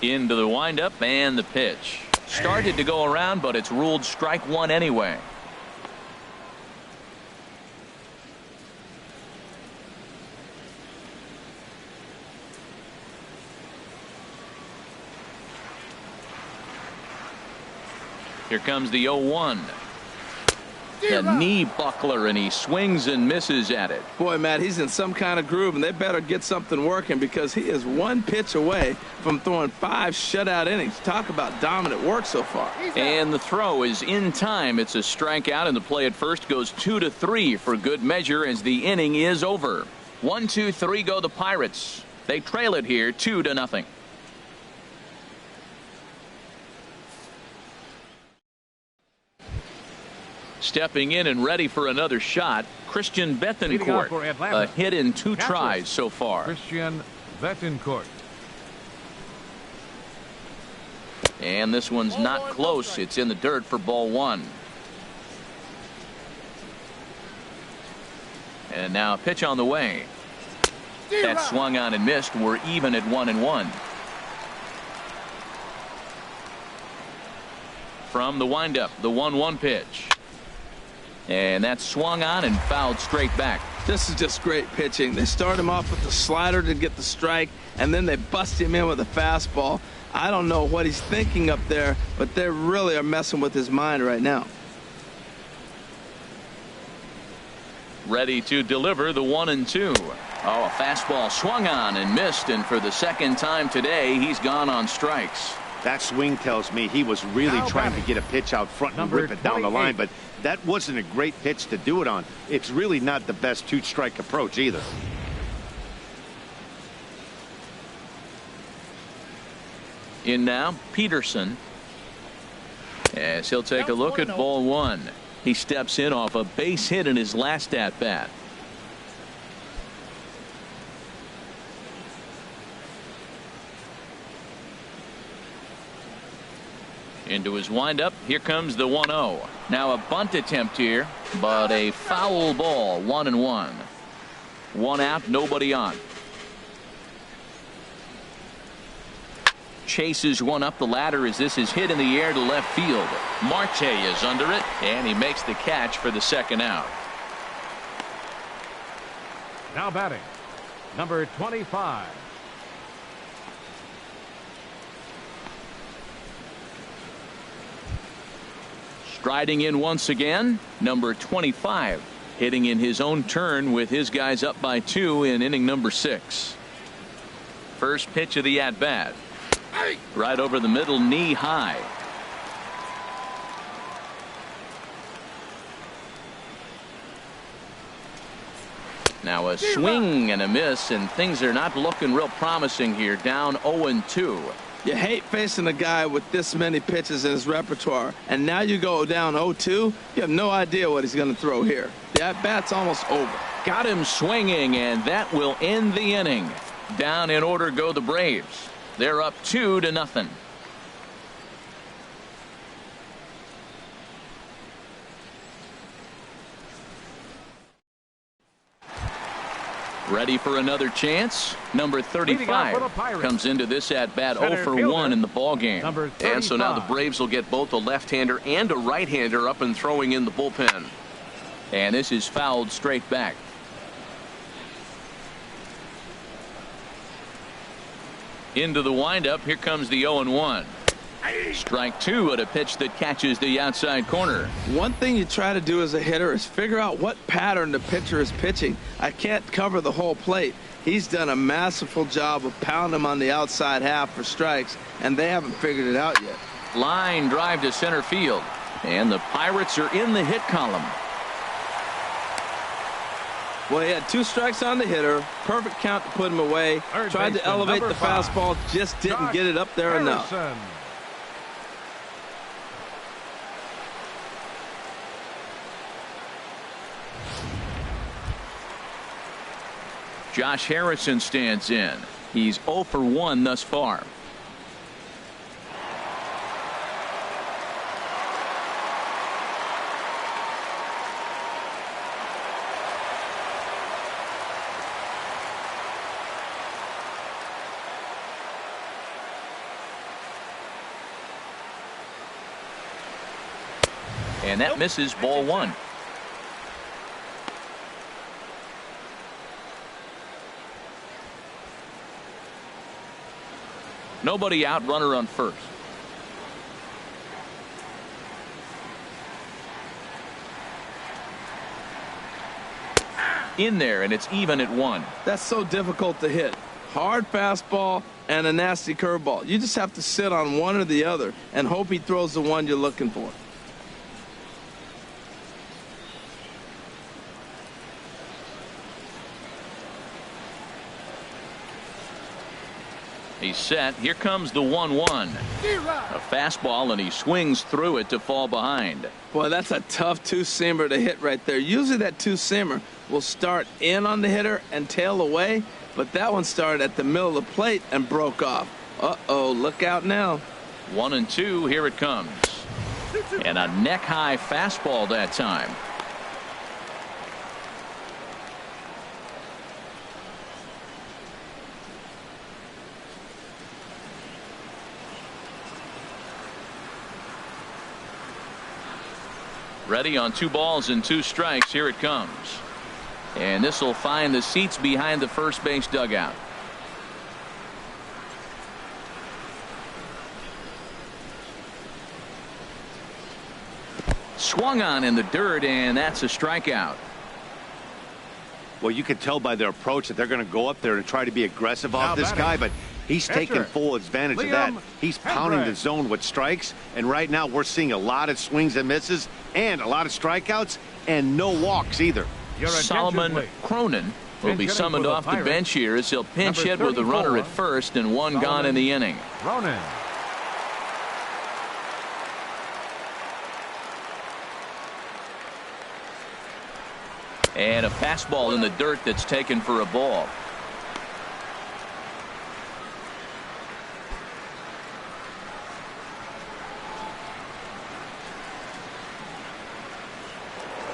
Into the windup and the pitch. Started to go around, but it's ruled strike one anyway. Here comes the 0-1. A knee buckler, and he swings and misses at it. Boy, Matt, he's in some kind of groove, and they better get something working because he is one pitch away from throwing 5 shutout innings. Talk about dominant work so far. And the throw is in time. It's a strikeout, and the play at first goes 2-3 for good measure as the inning is over. 1-2-3 go the Pirates. They trail it here 2-0. Stepping in and ready for another shot, Christian Bethancourt. A hit in 2 tries so far. Christian Bethancourt. And this one's not close. It's in the dirt for ball 1. And now a pitch on the way. That swung on and missed. We're even at 1-1. From the windup, the 1-1 pitch. And that swung on and fouled straight back. This is just great pitching. They start him off with the slider to get the strike, and then they bust him in with a fastball. I don't know what he's thinking up there, but they really are messing with his mind right now. Ready to deliver the 1-2. Oh, a fastball swung on and missed, and for the second time today, he's gone on strikes. That swing tells me he was really trying to get a pitch out front and rip it down the line, but that wasn't a great pitch to do it on. It's really not the best 2-strike approach either. In now, Peterson. As he'll take a look at ball 1. He steps in off a base hit in his last at bat. Into his windup. Here comes the 1-0. Now a bunt attempt here, but a foul ball. 1-1. 1 out, nobody on. Chases one up the ladder as this is hit in the air to left field. Marte is under it, and he makes the catch for the second out. Now batting, number 25. Striding in once again, number 25, hitting in his own turn with his guys up by 2 in inning number 6. First pitch of the at-bat. Right over the middle, knee high. Now a swing and a miss, and things are not looking real promising here. Down 0-2. You hate facing a guy with this many pitches in his repertoire, and now you go down 0-2. You have no idea what he's going to throw here. The at-bat's almost over. Got him swinging, and that will end the inning. Down in order go the Braves. They're up 2-0. Ready for another chance. Number 35 comes into this at bat 0 for 1 in the ball game. And so now the Braves will get both a left-hander and a right-hander up and throwing in the bullpen. And this is fouled straight back. Into the windup. Here comes the 0-1. Strike 2 at a pitch that catches the outside corner. One thing you try to do as a hitter is figure out what pattern the pitcher is pitching. I can't cover the whole plate. He's done a masterful job of pounding him on the outside half for strikes, and they haven't figured it out yet. Line drive to center field, and the Pirates are in the hit column. Well, he had 2 strikes on the hitter, perfect count to put him away. Tried to elevate the fastball, just didn't get it up there enough. Josh Harrison stands in. He's 0 for 1 thus far. And that misses ball one. Nobody out, runner on first. In there, and it's even at one. That's so difficult to hit. Hard fastball and a nasty curveball. You just have to sit on one or the other and hope he throws the one you're looking for. He's set. Here comes the 1-1. A fastball, and he swings through it to fall behind. Boy, that's a tough two-seamer to hit right there. Usually that two-seamer will start in on the hitter and tail away, but that one started at the middle of the plate and broke off. Uh-oh, look out now. 1-2, here it comes. And a neck-high fastball that time. Ready on 2 balls and 2 strikes. Here it comes. And this will find the seats behind the first base dugout. Swung on in the dirt, and that's a strikeout. Well, you can tell by their approach that they're going to go up there and try to be aggressive off this guy, but he's taking full advantage of that. He's pounding the zone with strikes, and right now we're seeing a lot of swings and misses and a lot of strikeouts and no walks either. Solomon Cronin will be summoned off the bench here as he'll pinch hit with a runner at first and one gone in the inning. Cronin. And a fastball in the dirt that's taken for a ball.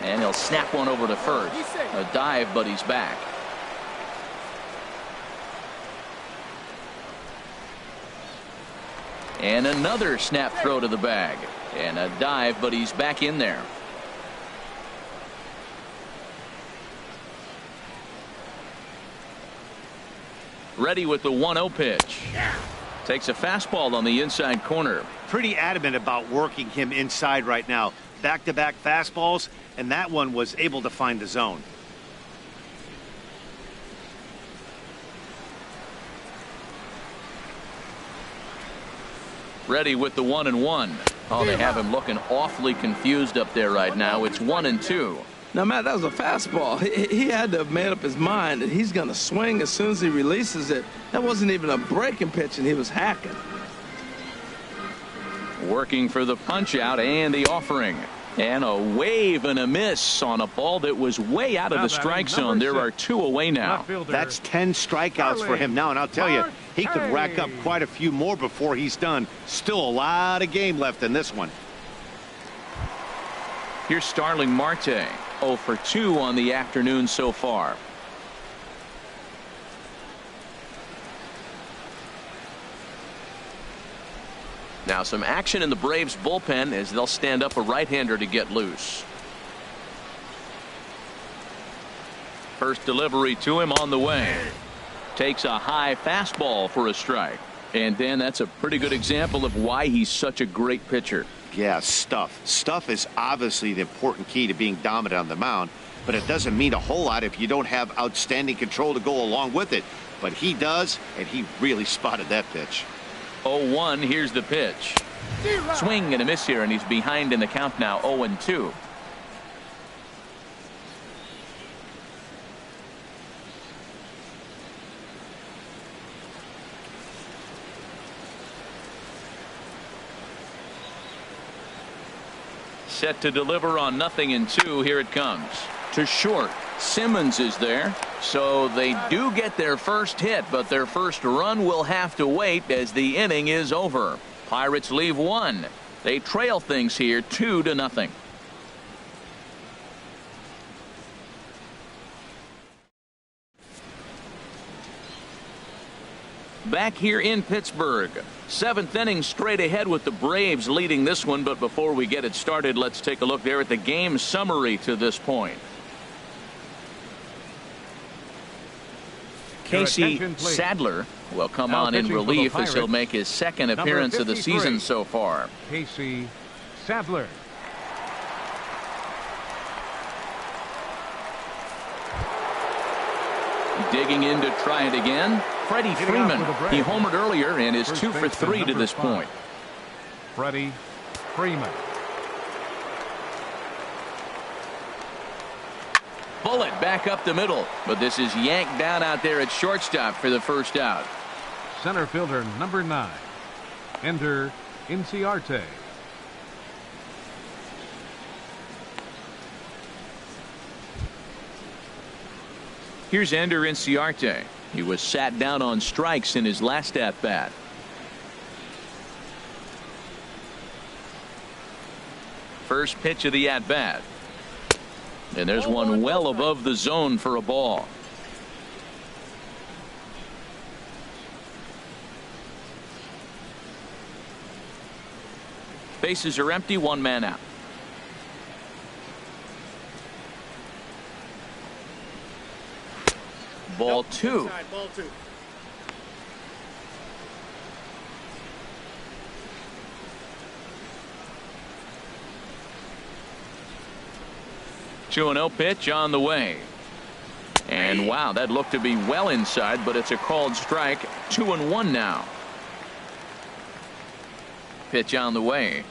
And he'll snap one over to first. A dive, but he's back. And another snap throw to the bag. And a dive, but he's back in there. Ready with the 1-0 pitch. Takes a fastball on the inside corner. Pretty adamant about working him inside right now. Back-to-back fastballs, and that one was able to find the zone. Ready with the 1-1. Oh, they have him looking awfully confused up there right now. It's 1-2. Now, Matt, that was a fastball. He had to have made up his mind that he's going to swing as soon as he releases it. That wasn't even a breaking pitch, and he was hacking. Working for the punch out and the offering. And a wave and a miss on a ball that was way out of the strike zone. There are 2 away now. That's 10 strikeouts for him now, and I'll tell you, he could rack up quite a few more before he's done. Still a lot of game left in this one. Here's Starling Marte. 0 for 2 on the afternoon so far. Now some action in the Braves bullpen as they'll stand up a right-hander to get loose. First delivery to him on the way. Takes a high fastball for a strike. And Dan, that's a pretty good example of why he's such a great pitcher. Yeah, stuff. Stuff is obviously the important key to being dominant on the mound, but it doesn't mean a whole lot if you don't have outstanding control to go along with it. But he does, and he really spotted that pitch. 0-1, here's the pitch. Swing and a miss here, and he's behind in the count now, 0-2. Set to deliver on 0-2. Here it comes. To short. Simmons is there. So they do get their first hit, but their first run will have to wait as the inning is over. Pirates leave 1. They trail things here 2-0. Back here in Pittsburgh. 7th inning straight ahead with the Braves leading this one. But before we get it started, let's take a look there at the game summary to this point. Casey Sadler will come now on in relief as he'll Pirates, make his second appearance of the season so far. Casey Sadler. Digging in to try it again. Freddie Freeman. He homered earlier and is 2 for 3 to this point. Freddie Freeman. Bullet back up the middle, but this is yanked down out there at shortstop for the first out. Center fielder number 9. Ender Inciarte. Here's Ender Inciarte. He was sat down on strikes in his last at bat. First pitch of the at bat. And there's one well above the zone for a ball. Bases are empty, 1 man out. Ball 2. Inside, ball 2. Two and 0 pitch on the way. And wow, that looked to be well inside, but it's a called strike. 2-1 now. Pitch on the way.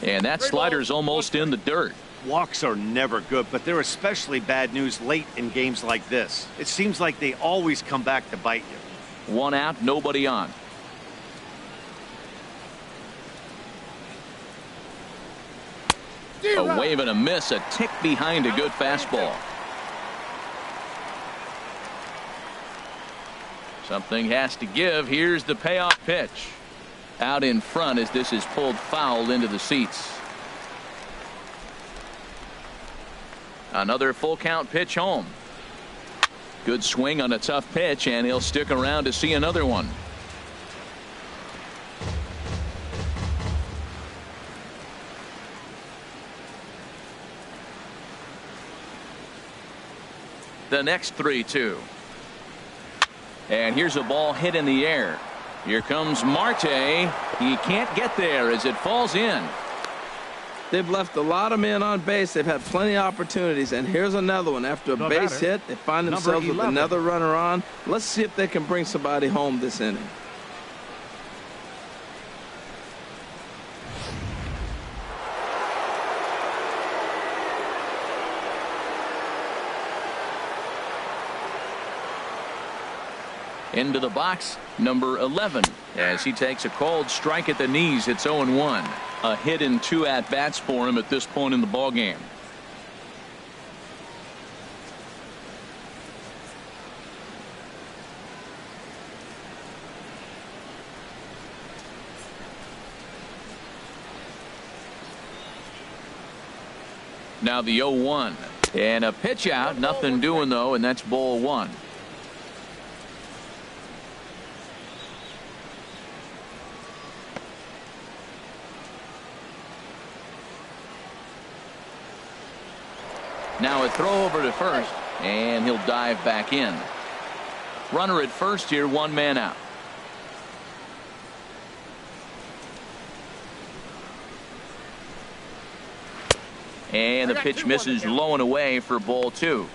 And that slider's almost in the dirt. Walks are never good, but they're especially bad news late in games like this. It seems like they always come back to bite you. 1 out, nobody on. A wave and a miss, a tick behind a good fastball. Something has to give. Here's the payoff pitch. Out in front as this is pulled foul into the seats. Another full count pitch home. Good swing on a tough pitch, and he'll stick around to see another one. The next 3-2. And here's a ball hit in the air. Here comes Marte. He can't get there as it falls in. They've left a lot of men on base. They've had plenty of opportunities. And here's another one. After a base hit, they find themselves with another runner on. Let's see if they can bring somebody home this inning. Into the box, number 11, as he takes a called strike at the knees. It's 0-1. A hit in 2 at-bats for him at this point in the ballgame. Now the 0-1. And a pitch out, nothing doing though, and that's ball 1. Now a throw over to first, and he'll dive back in. Runner at first here, 1 man out. And the pitch misses low and away for ball 2.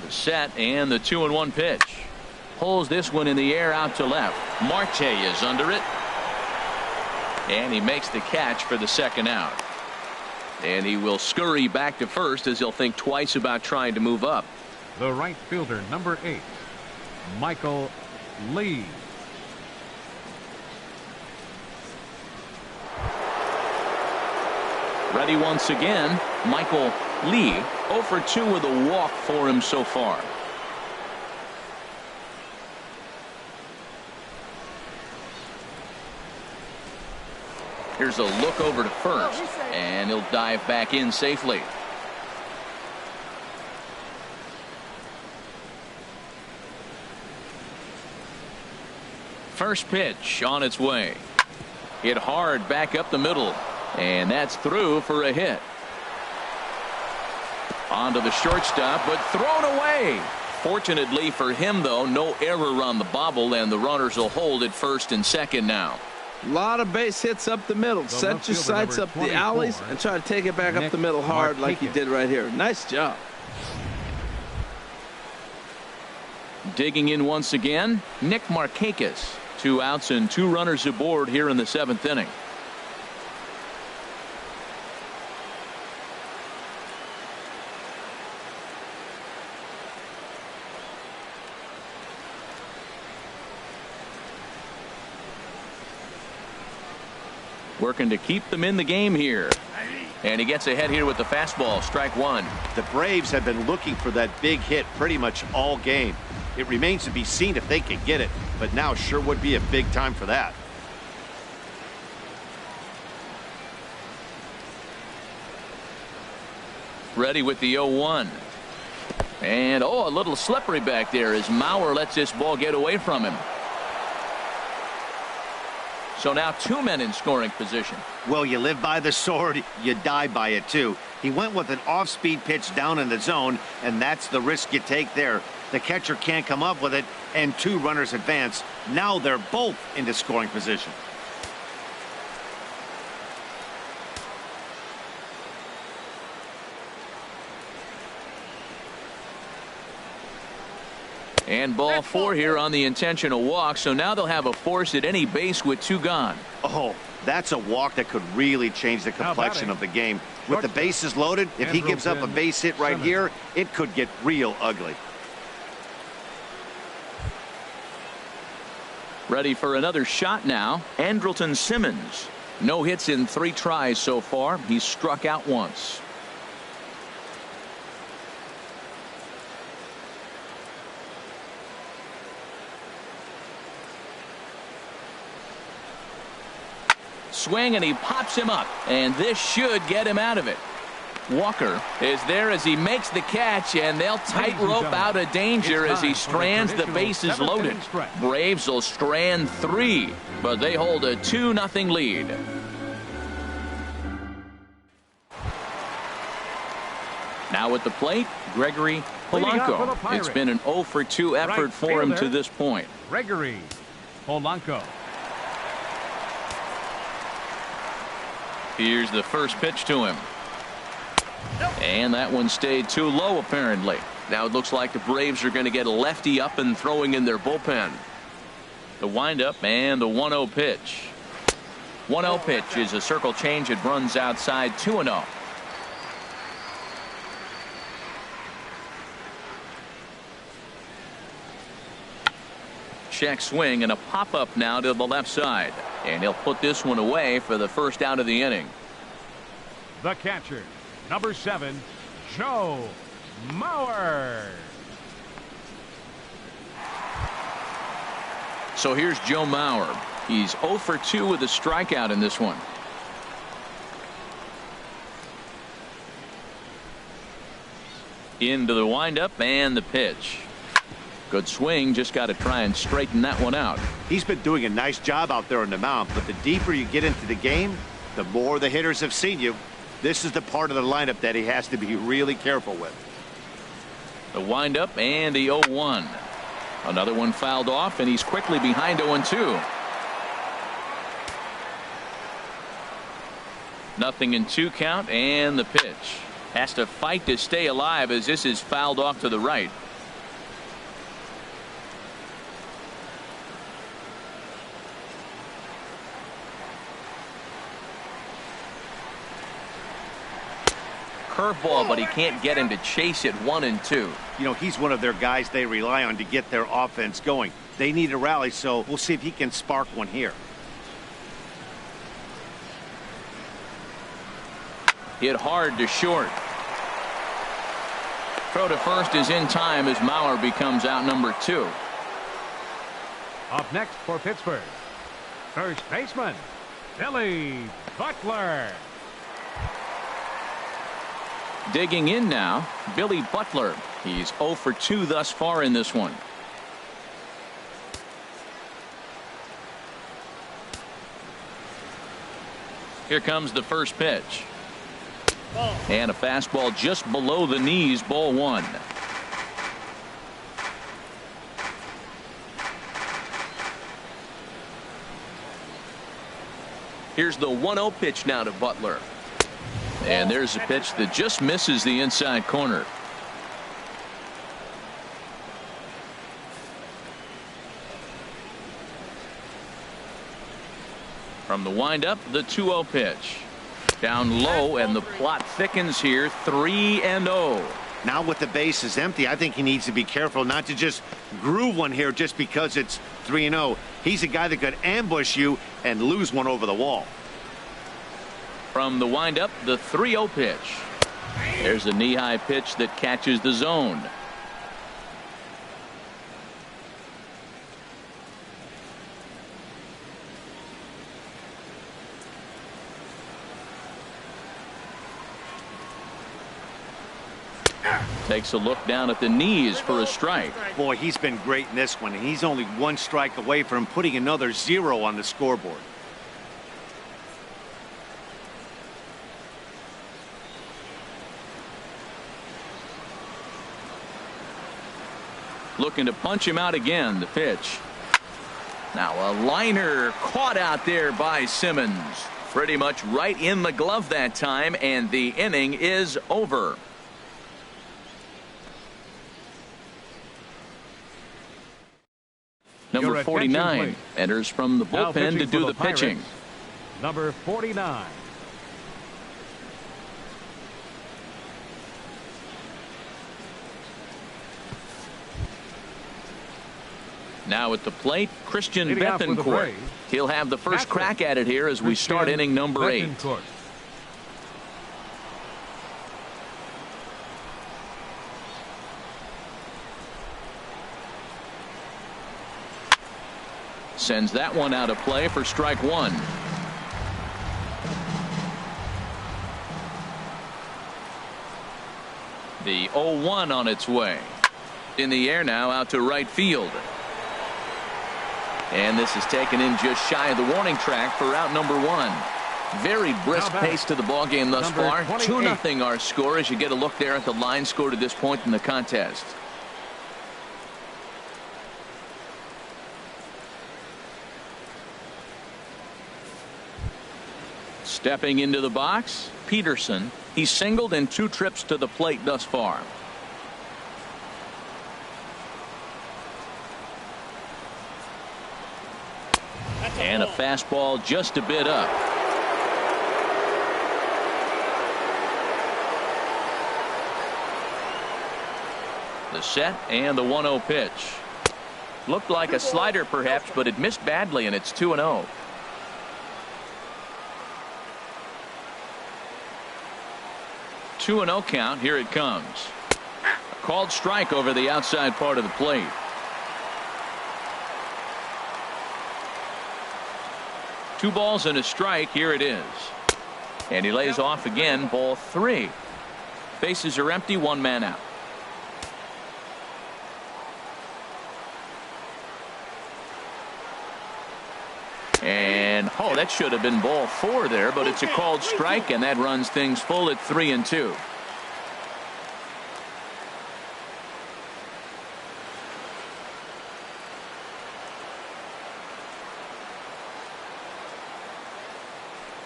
Set and the 2-1 pitch. Pulls this one in the air out to left. Marte is under it. And he makes the catch for the second out. And he will scurry back to first as he'll think twice about trying to move up. The right fielder, number 8, Michael Lee. Ready once again, Michael Lee. 0 for 2 with a walk for him so far. Here's a look over to first, and he'll dive back in safely. First pitch on its way. Hit hard back up the middle, and that's through for a hit. Onto the shortstop, but thrown away. Fortunately for him, though, no error on the bobble, and the runners will hold at first and second now. A lot of base hits up the middle. Set your sights up the alleys and try to take it back up the middle hard like he did right here. Nice job. Digging in once again, Nick Markakis. 2 outs and 2 runners aboard here in the 7th inning. Working to keep them in the game here. And he gets ahead here with the fastball. Strike 1. The Braves have been looking for that big hit pretty much all game. It remains to be seen if they can get it, but now sure would be a big time for that. Ready with the 0-1. And a little slippery back there as Mauer lets this ball get away from him. So now 2 men in scoring position. Well, you live by the sword, you die by it too. He went with an off-speed pitch down in the zone, and that's the risk you take there. The catcher can't come up with it, and 2 runners advance. Now they're both into scoring position. And ball 4 here on the intentional walk, so now they'll have a force at any base with 2 gone. Oh, that's a walk that could really change the complexion of the game. With the bases loaded, if he gives up a base hit right here, it could get real ugly. Ready for another shot now. Andrelton Simmons. No hits in 3 tries so far. He's struck out once. Swing, and he pops him up, and this should get him out of it. Walker is there as he makes the catch, and they'll tightrope out of danger as he strands the bases loaded. Braves will strand 3, but they hold a 2-0 lead. Now at the plate, Gregory Polanco. It's been an 0-for-2 effort for him to this point. Gregory Polanco. Here's the first pitch to him. And that one stayed too low, apparently. Now it looks like the Braves are going to get a lefty up and throwing in their bullpen. The windup and the 1-0 pitch. 1-0 pitch is a circle change. It runs outside 2-0. Check swing and a pop-up now to the left side. And he'll put this one away for the first out of the inning. The catcher, number 7, Joe Mauer. So here's Joe Mauer. He's 0-for-2 with a strikeout in this one. Into the windup and the pitch. Good swing, just got to try and straighten that one out. He's been doing a nice job out there on the mound, but the deeper you get into the game, the more the hitters have seen you. This is the part of the lineup that he has to be really careful with. The windup and the 0-1. Another one fouled off, and he's quickly behind 0-2. Nothing in 2 count, and the pitch. Has to fight to stay alive as this is fouled off to the right. Curveball, but he can't get him to chase it 1 and 2. You know, he's one of their guys they rely on to get their offense going. They need a rally, so we'll see if he can spark one here. Hit hard to short. Throw to first is in time as Mauer becomes out number 2. Up next for Pittsburgh, first baseman, Billy Butler. Digging in now, Billy Butler. He's 0 for 2 thus far in this one. Here comes the first pitch. And a fastball just below the knees, ball 1. Here's the 1-0 pitch now to Butler. And there's a pitch that just misses the inside corner. From the windup, the 2-0 pitch. Down low, and the plot thickens here, 3-0. Now with the bases empty, I think he needs to be careful not to just groove one here just because it's 3-0. He's a guy that could ambush you and lose one over the wall. From the windup, the 3-0 pitch. There's a knee-high pitch that catches the zone. Takes a look down at the knees for a strike. Boy, he's been great in this one, and he's only 1 strike away from putting another 0 on the scoreboard. Looking to punch him out again. The pitch. Now a liner caught out there by Simmons. Pretty much right in the glove that time, and the inning is over. Number 49 enters from the bullpen to do the pitching. Number 49. Now at the plate, Christian Bethancourt. He'll have the first crack at it here as we start inning number 8. Sends that one out of play for strike 1. The 0-1 on its way. In the air now, out to right field. And this is taken in just shy of the warning track for out number 1. Very brisk pace to the ball game thus far. 2-0 our score as you get a look there at the line score to this point in the contest. Stepping into the box, Peterson. He's singled in 2 trips to the plate thus far. And a fastball just a bit up. The set and the 1-0 pitch. Looked like a slider perhaps, but it missed badly, and it's 2-0. Two-and-oh count. Here it comes. A called strike over the outside part of the plate. Two balls and a strike. Here it is. And he lays off again. Ball 3. Bases are empty. 1 man out. And that should have been ball 4 there, but it's a called strike, and that runs things full at 3-2.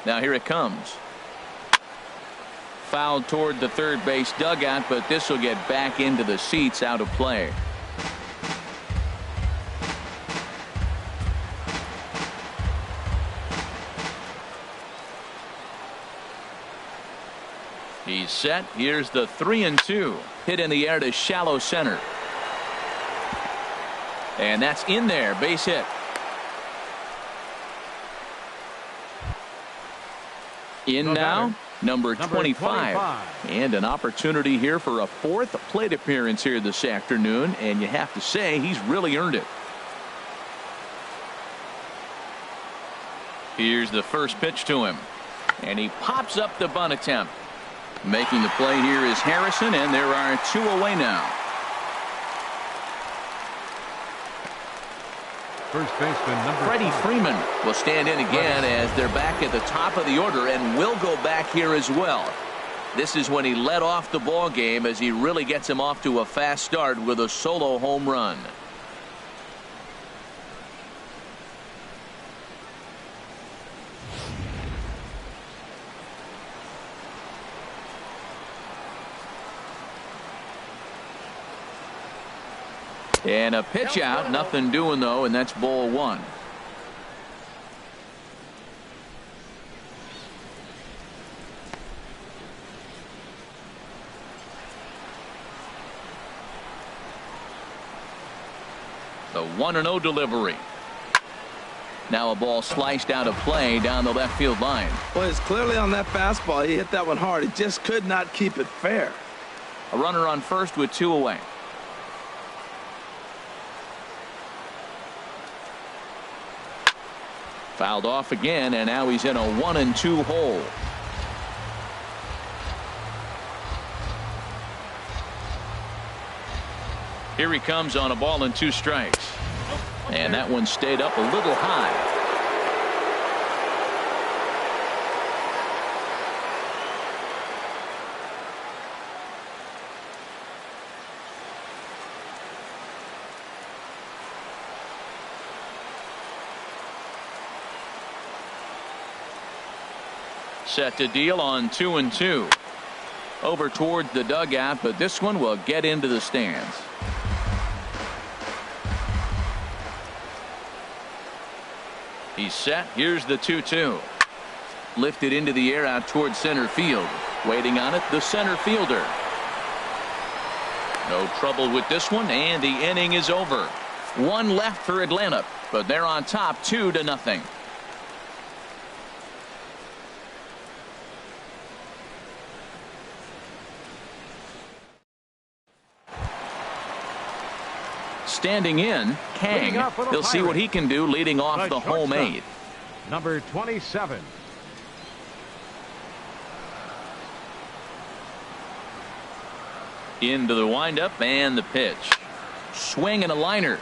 Now here it comes. Fouled toward the third base dugout, but this will get back into the seats, out of play. He's set. Here's the 3-2. Hit in the air to shallow center. And that's in there. Base hit. In now, number 25. And an opportunity here for a 4th plate appearance here this afternoon. And you have to say he's really earned it. Here's the first pitch to him, and he pops up the bunt attempt. Making the play here is Harrison, and there are 2 away now. First baseman number Freddie 5. Freeman will stand in again as they're back at the top of the order, and will go back here as well. This is when he led off the ball game, as he really gets him off to a fast start with a solo home run. And a pitch out, nothing doing though, and that's ball 1. The 1-0 delivery. Now a ball sliced out of play down the left field line. Well, it's clearly on that fastball. He hit that one hard. He just could not keep it fair. A runner on first with 2 away. Fouled off again, and now he's in a 1-2 hole. Here he comes on a ball and 2 strikes. And that one stayed up a little high. Set to deal on 2-2. Over towards the dugout, but this one will get into the stands. He's set. Here's the 2-2. Lifted into the air out towards center field. Waiting on it, the center fielder. No trouble with this one, and the inning is over. 1 left for Atlanta, but they're on top 2-0. Standing in, Kang. He'll see what he can do leading off the home 8. Number 27. Into the windup and the pitch. Swing and a liner,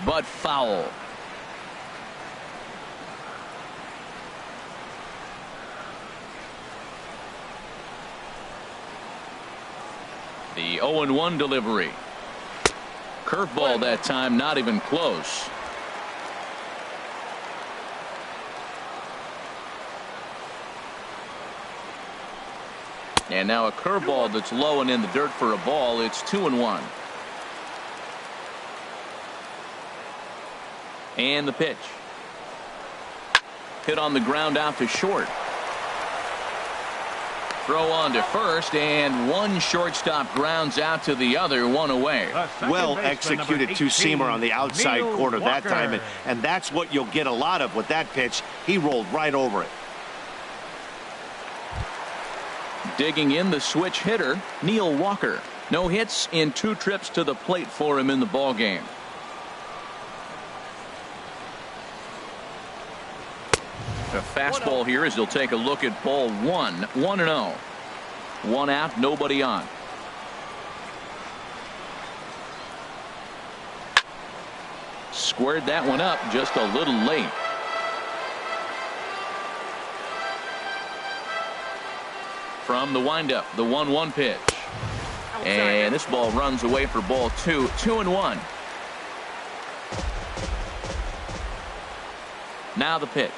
but foul. The 0-1 delivery. Curveball that time, not even close. And now a curveball that's low and in the dirt for a ball. It's 2-1. And the pitch. Hit on the ground out to short. Throw on to first, and one shortstop grounds out to the other, 1 away. Well executed two-seamer on the outside corner that time, and that's what you'll get a lot of with that pitch. He rolled right over it. Digging in, the switch hitter, Neil Walker. No hits in 2 trips to the plate for him in the ballgame. A fastball here as he'll take a look at ball 1. 1-0. 1 out, nobody on. Squared that one up just a little late. From the windup, the 1-1 pitch. And this ball runs away for ball 2. 2-1. Now the pitch.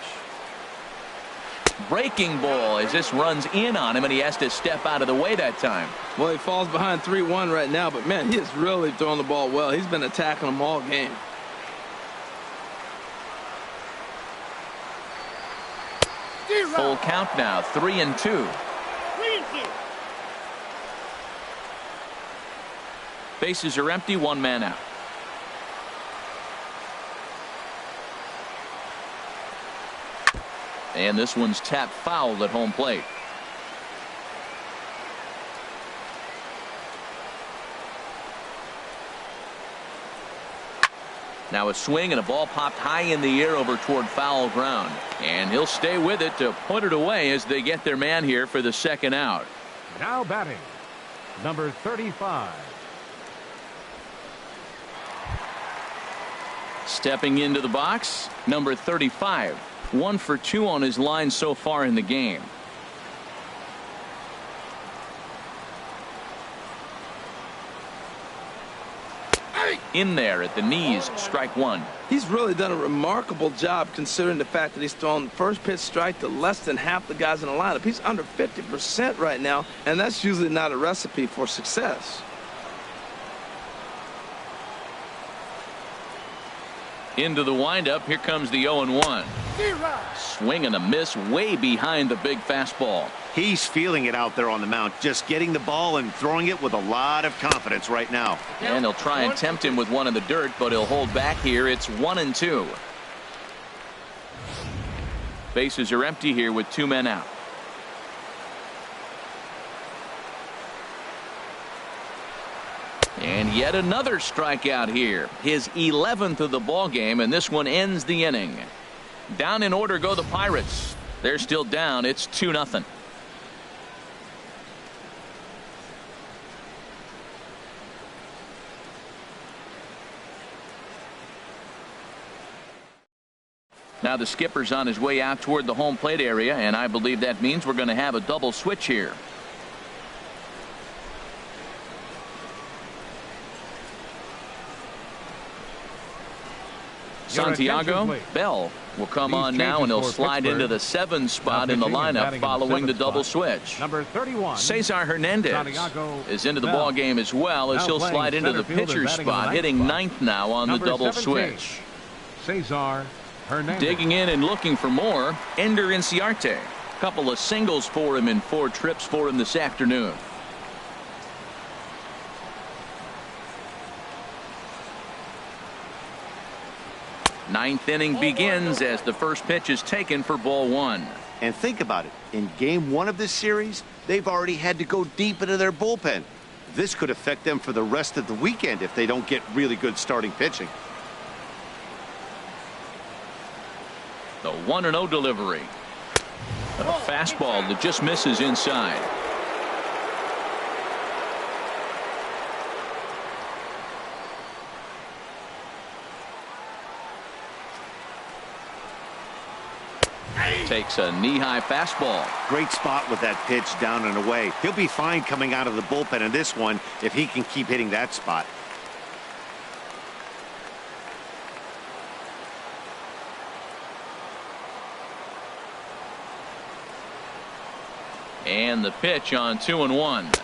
Breaking ball as this runs in on him, and he has to step out of the way that time. Well, he falls behind 3-1 right now, but man, he is really throwing the ball well. He's been attacking them all game. Full count now, 3-2. Bases are empty, 1 man out. And this one's tapped foul at home plate. Now a swing and a ball popped high in the air over toward foul ground. And he'll stay with it to put it away as they get their man here for the second out. Now batting, number 35. Stepping into the box, number 35. 1 for 2 on his line so far in the game. In there at the knees, strike one. He's really done a remarkable job considering the fact that he's thrown first pitch strike to less than half the guys in the lineup. He's under 50% right now, and that's usually not a recipe for success. Into the windup, here comes the 0-1. Swing and a miss way behind the big fastball. He's feeling it out there on the mound, just getting the ball and throwing it with a lot of confidence right now. And they'll try and tempt him with one in the dirt, but he'll hold back here. It's 1-2. Bases are empty here with 2 men out. And yet another strikeout here. His 11th of the ball game, and this one ends the inning. Down in order go the Pirates. They're still down. It's 2-0. Now the skipper's on his way out toward the home plate area, and I believe that means we're going to have a double switch here. Santiago Bell will come on now, and he'll slide into the 7 spot in the lineup following the double switch. Number 31. Cesar Hernandez is into the ball game as well, as he'll slide into the pitcher's spot, hitting 9th now on the double switch. Cesar Hernandez. Digging in and looking for more, Ender Inciarte. Couple of singles for him in 4 trips for him this afternoon. Ninth inning begins as the first pitch is taken for ball 1. And think about it. In game 1 of this series, they've already had to go deep into their bullpen. This could affect them for the rest of the weekend if they don't get really good starting pitching. The 1-0 delivery. A fastball that just misses inside. Takes a knee-high fastball. Great spot with that pitch down and away. He'll be fine coming out of the bullpen in this one if he can keep hitting that spot. And the pitch on 2-1.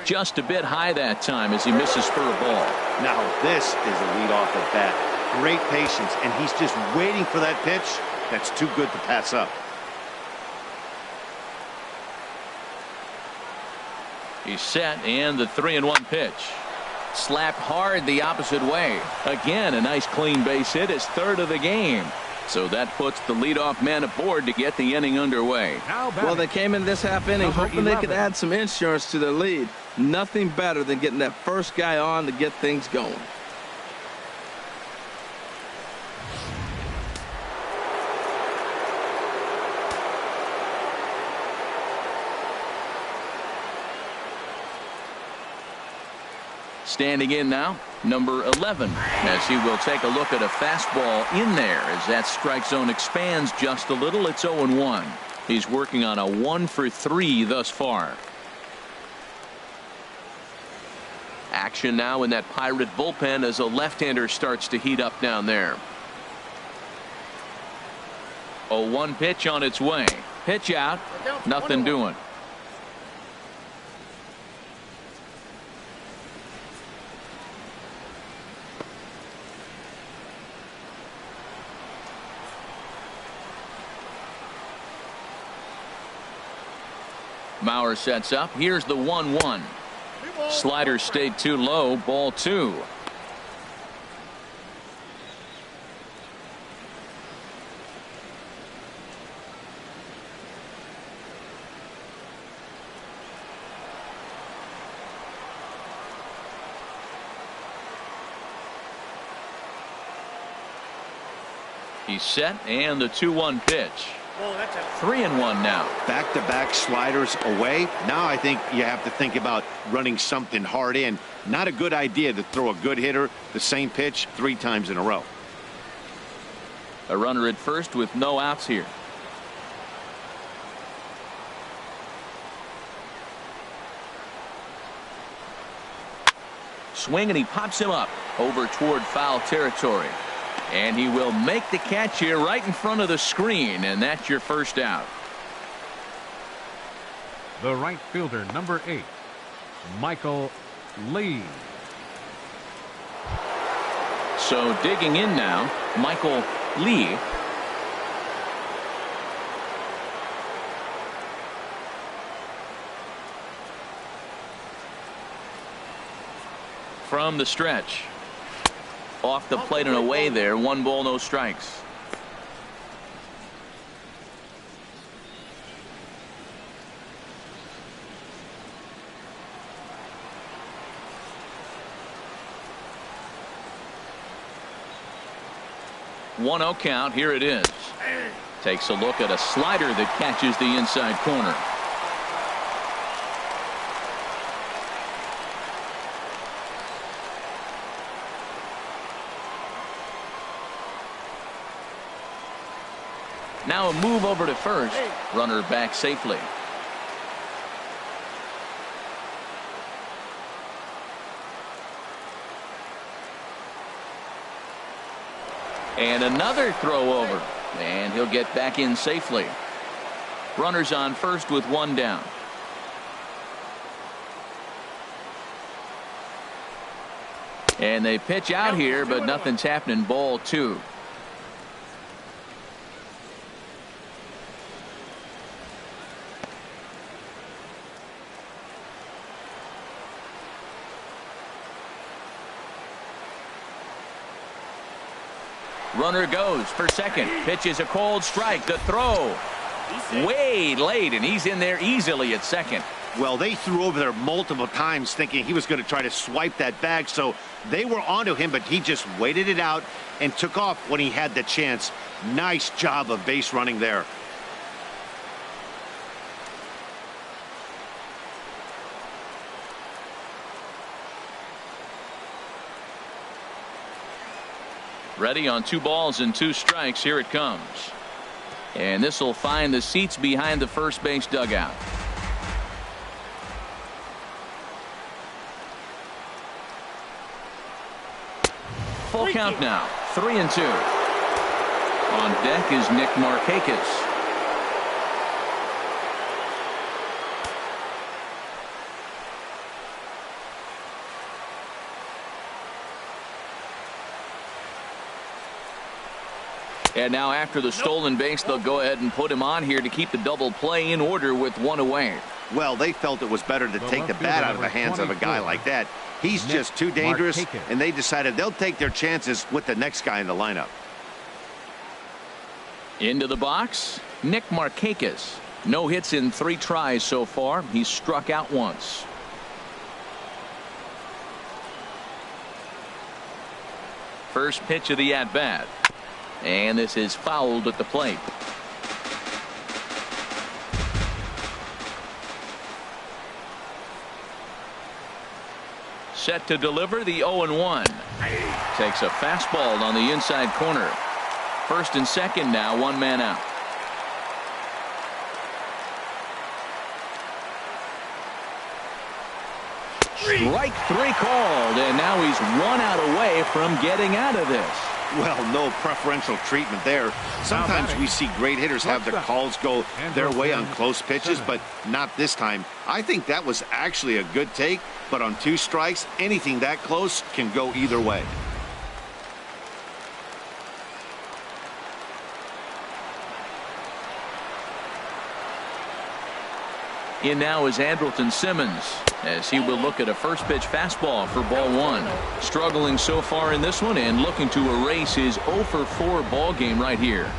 Just a bit high that time as he misses for a ball. Now this is a leadoff at bat. Great patience, and he's just waiting for that pitch. That's too good to pass up. He's set, and the 3-1 pitch. Slapped hard the opposite way. Again, a nice clean base hit, his 3rd of the game. So that puts the leadoff man aboard to get the inning underway. Well, they came in this half inning hoping they could add some insurance to their lead. Nothing better than getting that first guy on to get things going. Standing in now, number 11, as he will take a look at a fastball in there as that strike zone expands just a little. It's 0-1. He's working on a 1 for 3 thus far. Action now in that Pirate bullpen as a left-hander starts to heat up down there. 0-1 pitch on its way. Pitch out, nothing doing. Mauer sets up. Here's the 1-1. Slider stayed too low. Ball 2. He's set, and the 2-1 pitch. Oh, that's a 3-1 now. Back-to-back sliders away. Now I think you have to think about running something hard in. Not a good idea to throw a good hitter the same pitch 3 times in a row. A runner at first with no outs here. Swing, and he pops him up over toward foul territory. And he will make the catch here right in front of the screen, and that's your first out. The right fielder, number 8, Michael Lee. So digging in now, Michael Lee. From the stretch. Off the plate and away there. 1 ball, no strikes. One 0 count. Here it is. Takes a look at a slider that catches the inside corner. Now a move over to first. Runner back safely. And another throw over. And he'll get back in safely. Runners on first with 1 down. And they pitch out here, but nothing's happening. Ball 2. Runner goes for second. Pitch is a cold strike. The throw way late, and he's in there easily at second. Well, they threw over there multiple times thinking he was going to try to swipe that bag, so they were onto him, but he just waited it out and took off when he had the chance. Nice job of base running there. Ready on 2 balls and 2 strikes. Here it comes. And this will find the seats behind the first base dugout. Full count now. 3-2. On deck is Nick Markakis. And now after the stolen base, they'll go ahead and put him on here to keep the double play in order with 1 away. Well, they felt it was better to take the bat out of the hands of a guy like that. He's just too dangerous, and they decided they'll take their chances with the next guy in the lineup. Into the box, Nick Markakis. No hits in 3 tries so far. He's struck out once. First pitch of the at-bat. And this is fouled at the plate. Set to deliver the 0-1. Takes a fastball on the inside corner. First and second now, 1 man out. Strike 3 called, and now he's 1 out away from getting out of this. Well, no preferential treatment there. Sometimes we see great hitters have their calls go their way on close pitches, but not this time. I think that was actually a good take, but on 2 strikes, anything that close can go either way. In now is Andrelton Simmons, as he will look at a first pitch fastball for ball 1. Struggling so far in this one and looking to erase his 0 for 4 ball game right here.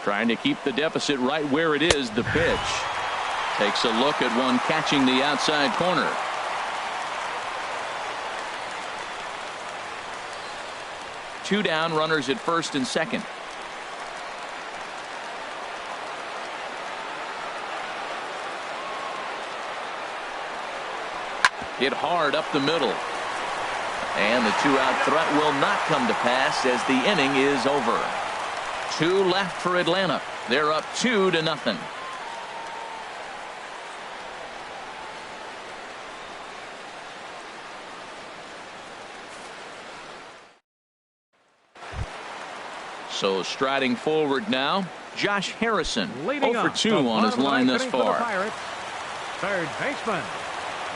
Trying to keep the deficit right where it is. The pitch. Takes a look at one catching the outside corner. Two down, runners at first and second. Hit hard up the middle. And the two-out threat will not come to pass as the inning is over. Two left for Atlanta. They're up 2-0. So striding forward now, Josh Harrison. Leading 0 for 2 on his line thus far. Third baseman,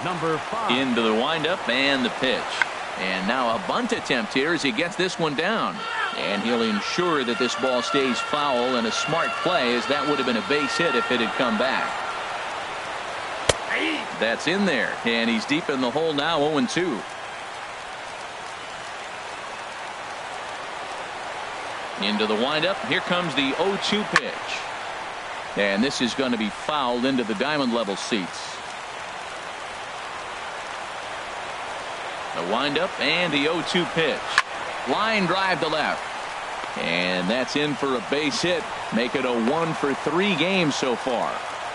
number 5. Into the windup and the pitch. And now a bunt attempt here as he gets this one down. And he'll ensure that this ball stays foul, and a smart play, as that would have been a base hit if it had come back. That's in there, and he's deep in the hole now, 0-2. Into the windup. Here comes the 0-2 pitch. And this is going to be fouled into the diamond level seats. The windup and the 0-2 pitch. Line drive to left. And that's in for a base hit. Make it a 1-for-3 game so far.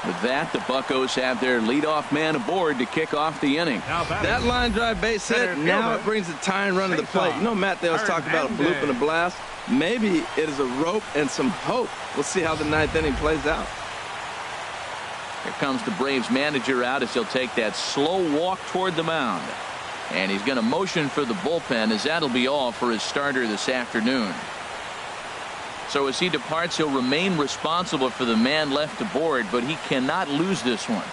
With that, the Buccos have their leadoff man aboard to kick off the inning. That line drive base hit, now it brings the tying run to the plate. You know, Matt, they always talk about a bloop and a blast. Maybe it is a rope and some hope. We'll see how the ninth inning plays out. Here comes the Braves manager out as he'll take that slow walk toward the mound. And he's going to motion for the bullpen, as that'll be all for his starter this afternoon. So as he departs, he'll remain responsible for the man left aboard, but he cannot lose this one.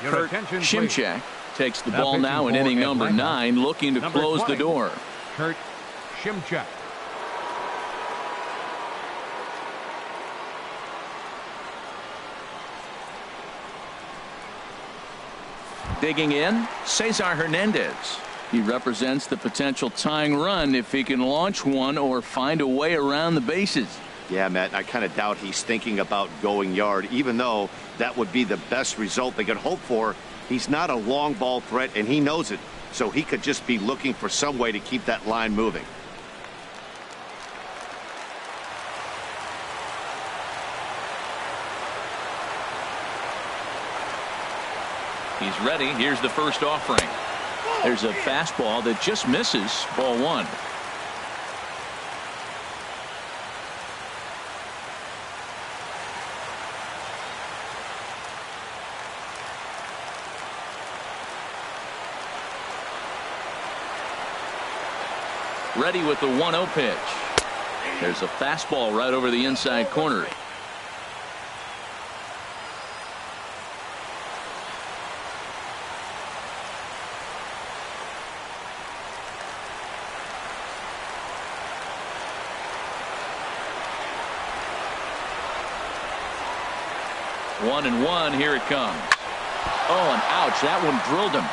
Kurt Shimchak takes the ball now in inning number 9, looking to close the door. Kurt Shimchak. Digging in, Cesar Hernandez. He represents the potential tying run if he can launch one or find a way around the bases. Yeah, Matt, I kind of doubt he's thinking about going yard, even though that would be the best result they could hope for. He's not a long ball threat, and he knows it, so he could just be looking for some way to keep that line moving. He's ready. Here's the first offering. There's a fastball that just misses. Ball 1. Ready with the 1-0 pitch. There's a fastball right over the inside corner. One and one. Here it comes. Oh, and ouch. That one drilled him.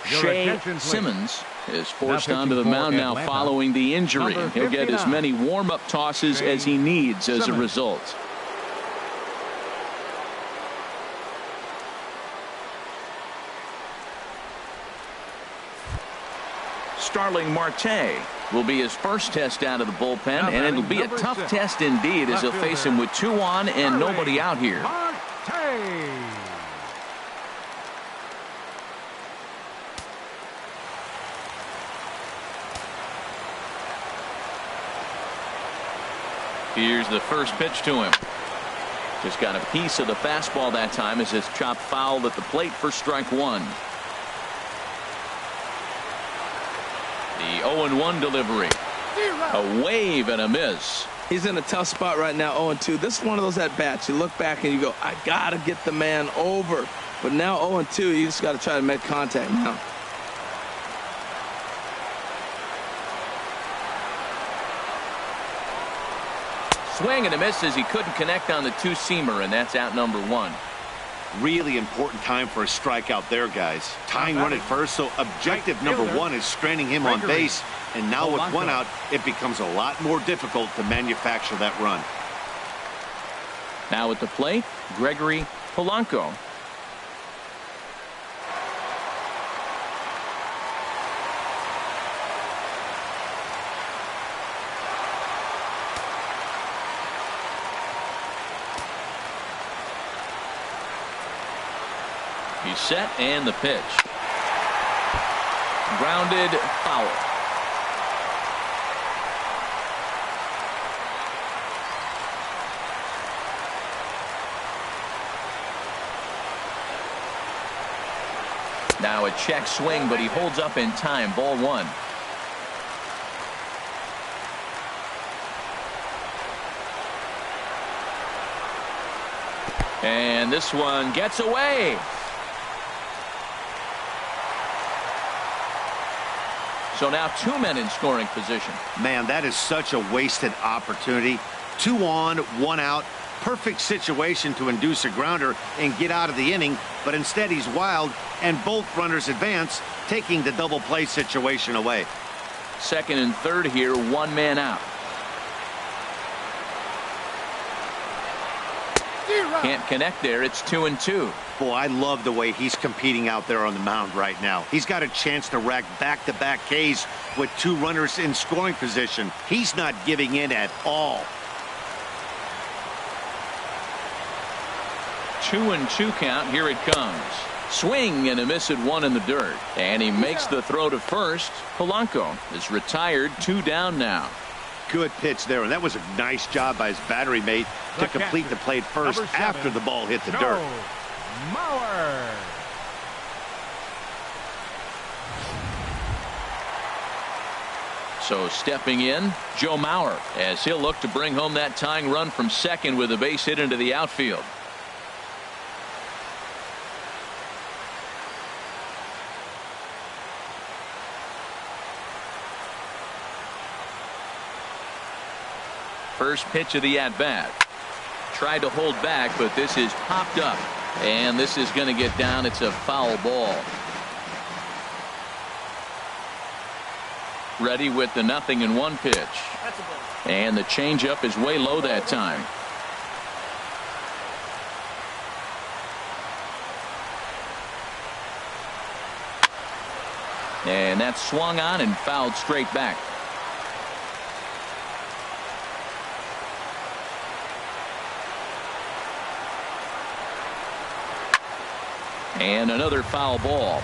Shea Simmons is forced onto the mound now following the injury. He'll get as many warm-up tosses as he needs as a result. Starling Marte will be his first test out of the bullpen, and it'll be a tough test indeed as he'll face him with 2 on and nobody out here. Here's the first pitch to him. Just got a piece of the fastball that time as it's chopped foul at the plate for strike 1. The 0-1 delivery. A wave and a miss. He's in a tough spot right now, 0-2. This is one of those at-bats. You look back and you go, I got to get the man over. But now 0-2, you just got to try to make contact now. Swing and a miss as he couldn't connect on the two-seamer, and that's out number one. Really important time for a strikeout there, guys. Tying run at first, so objective number one is straining him on base. And now with one out, it becomes a lot more difficult to manufacture that run. Now at the plate, Gregory Polanco. He's set, and the pitch. Grounded, foul. Now a check swing, but he holds up in time. Ball one. And this one gets away. So now two men in scoring position. Man, that is such a wasted opportunity. 2 on, 1 out. Perfect situation to induce a grounder and get out of the inning, but instead he's wild, and both runners advance, taking the double play situation away. Second and third here, 1 man out. Can't connect there. It's 2-2. Boy, I love the way he's competing out there on the mound right now. He's got a chance to rack back-to-back Ks with 2 runners in scoring position. He's not giving in at all. 2-2 count. Here it comes. Swing and a miss at 1 in the dirt. And he makes the throw to first. Polanco is retired. 2 down now. Good pitch there, and that was a nice job by his battery mate to complete the play first after the ball hit the dirt. Mauer. So stepping in, Joe Mauer, as he'll look to bring home that tying run from second with a base hit into the outfield. First pitch of the at-bat. Tried to hold back, but this is popped up. And this is going to get down. It's a foul ball. Ready with the 0-1 pitch. And the changeup is way low that time. And that's swung on and fouled straight back. And another foul ball.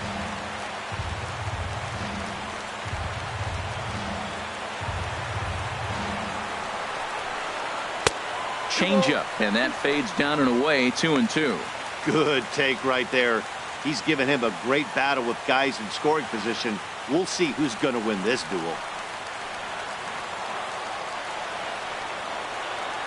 Changeup, and that fades down and away. 2-2. Good take right there. He's given him a great battle with guys in scoring position. We'll see who's going to win this duel.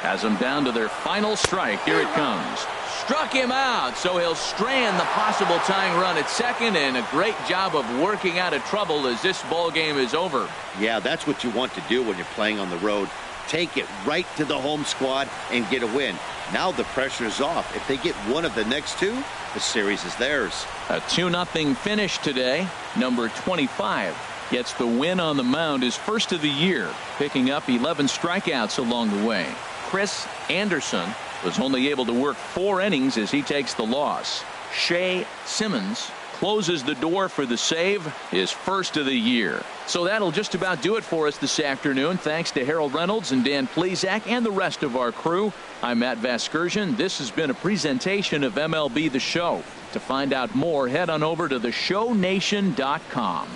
Has them down to their final strike. Here it comes. Struck him out, so he'll strand the possible tying run at second, and a great job of working out of trouble as this ball game is over. Yeah, that's what you want to do when you're playing on the road. Take it right to the home squad and get a win. Now the pressure is off. If they get one of the next 2, the series is theirs. A 2-0 finish today. Number 25 gets the win on the mound, his first of the year, picking up 11 strikeouts along the way. Chris Anderson was only able to work 4 innings as he takes the loss. Shea Simmons closes the door for the save, his first of the year. So that'll just about do it for us this afternoon. Thanks to Harold Reynolds and Dan Plesac and the rest of our crew. I'm Matt Vasgersian. This has been a presentation of MLB The Show. To find out more, head on over to theshownation.com.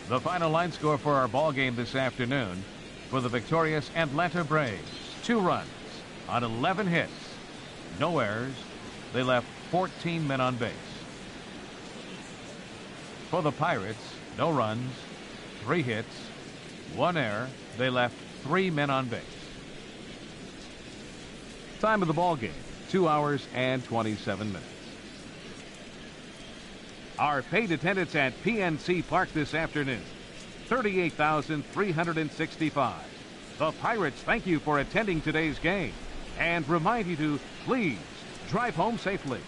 The final line score for our ball game this afternoon for the victorious Atlanta Braves. 2 runs on 11 hits. No errors. They left 14 men on base. For the Pirates, no runs, 3 hits, 1 error. They left 3 men on base. Time of the ball game, 2 hours and 27 minutes. Our paid attendance at PNC Park this afternoon, 38,365. The Pirates thank you for attending today's game and remind you to please drive home safely.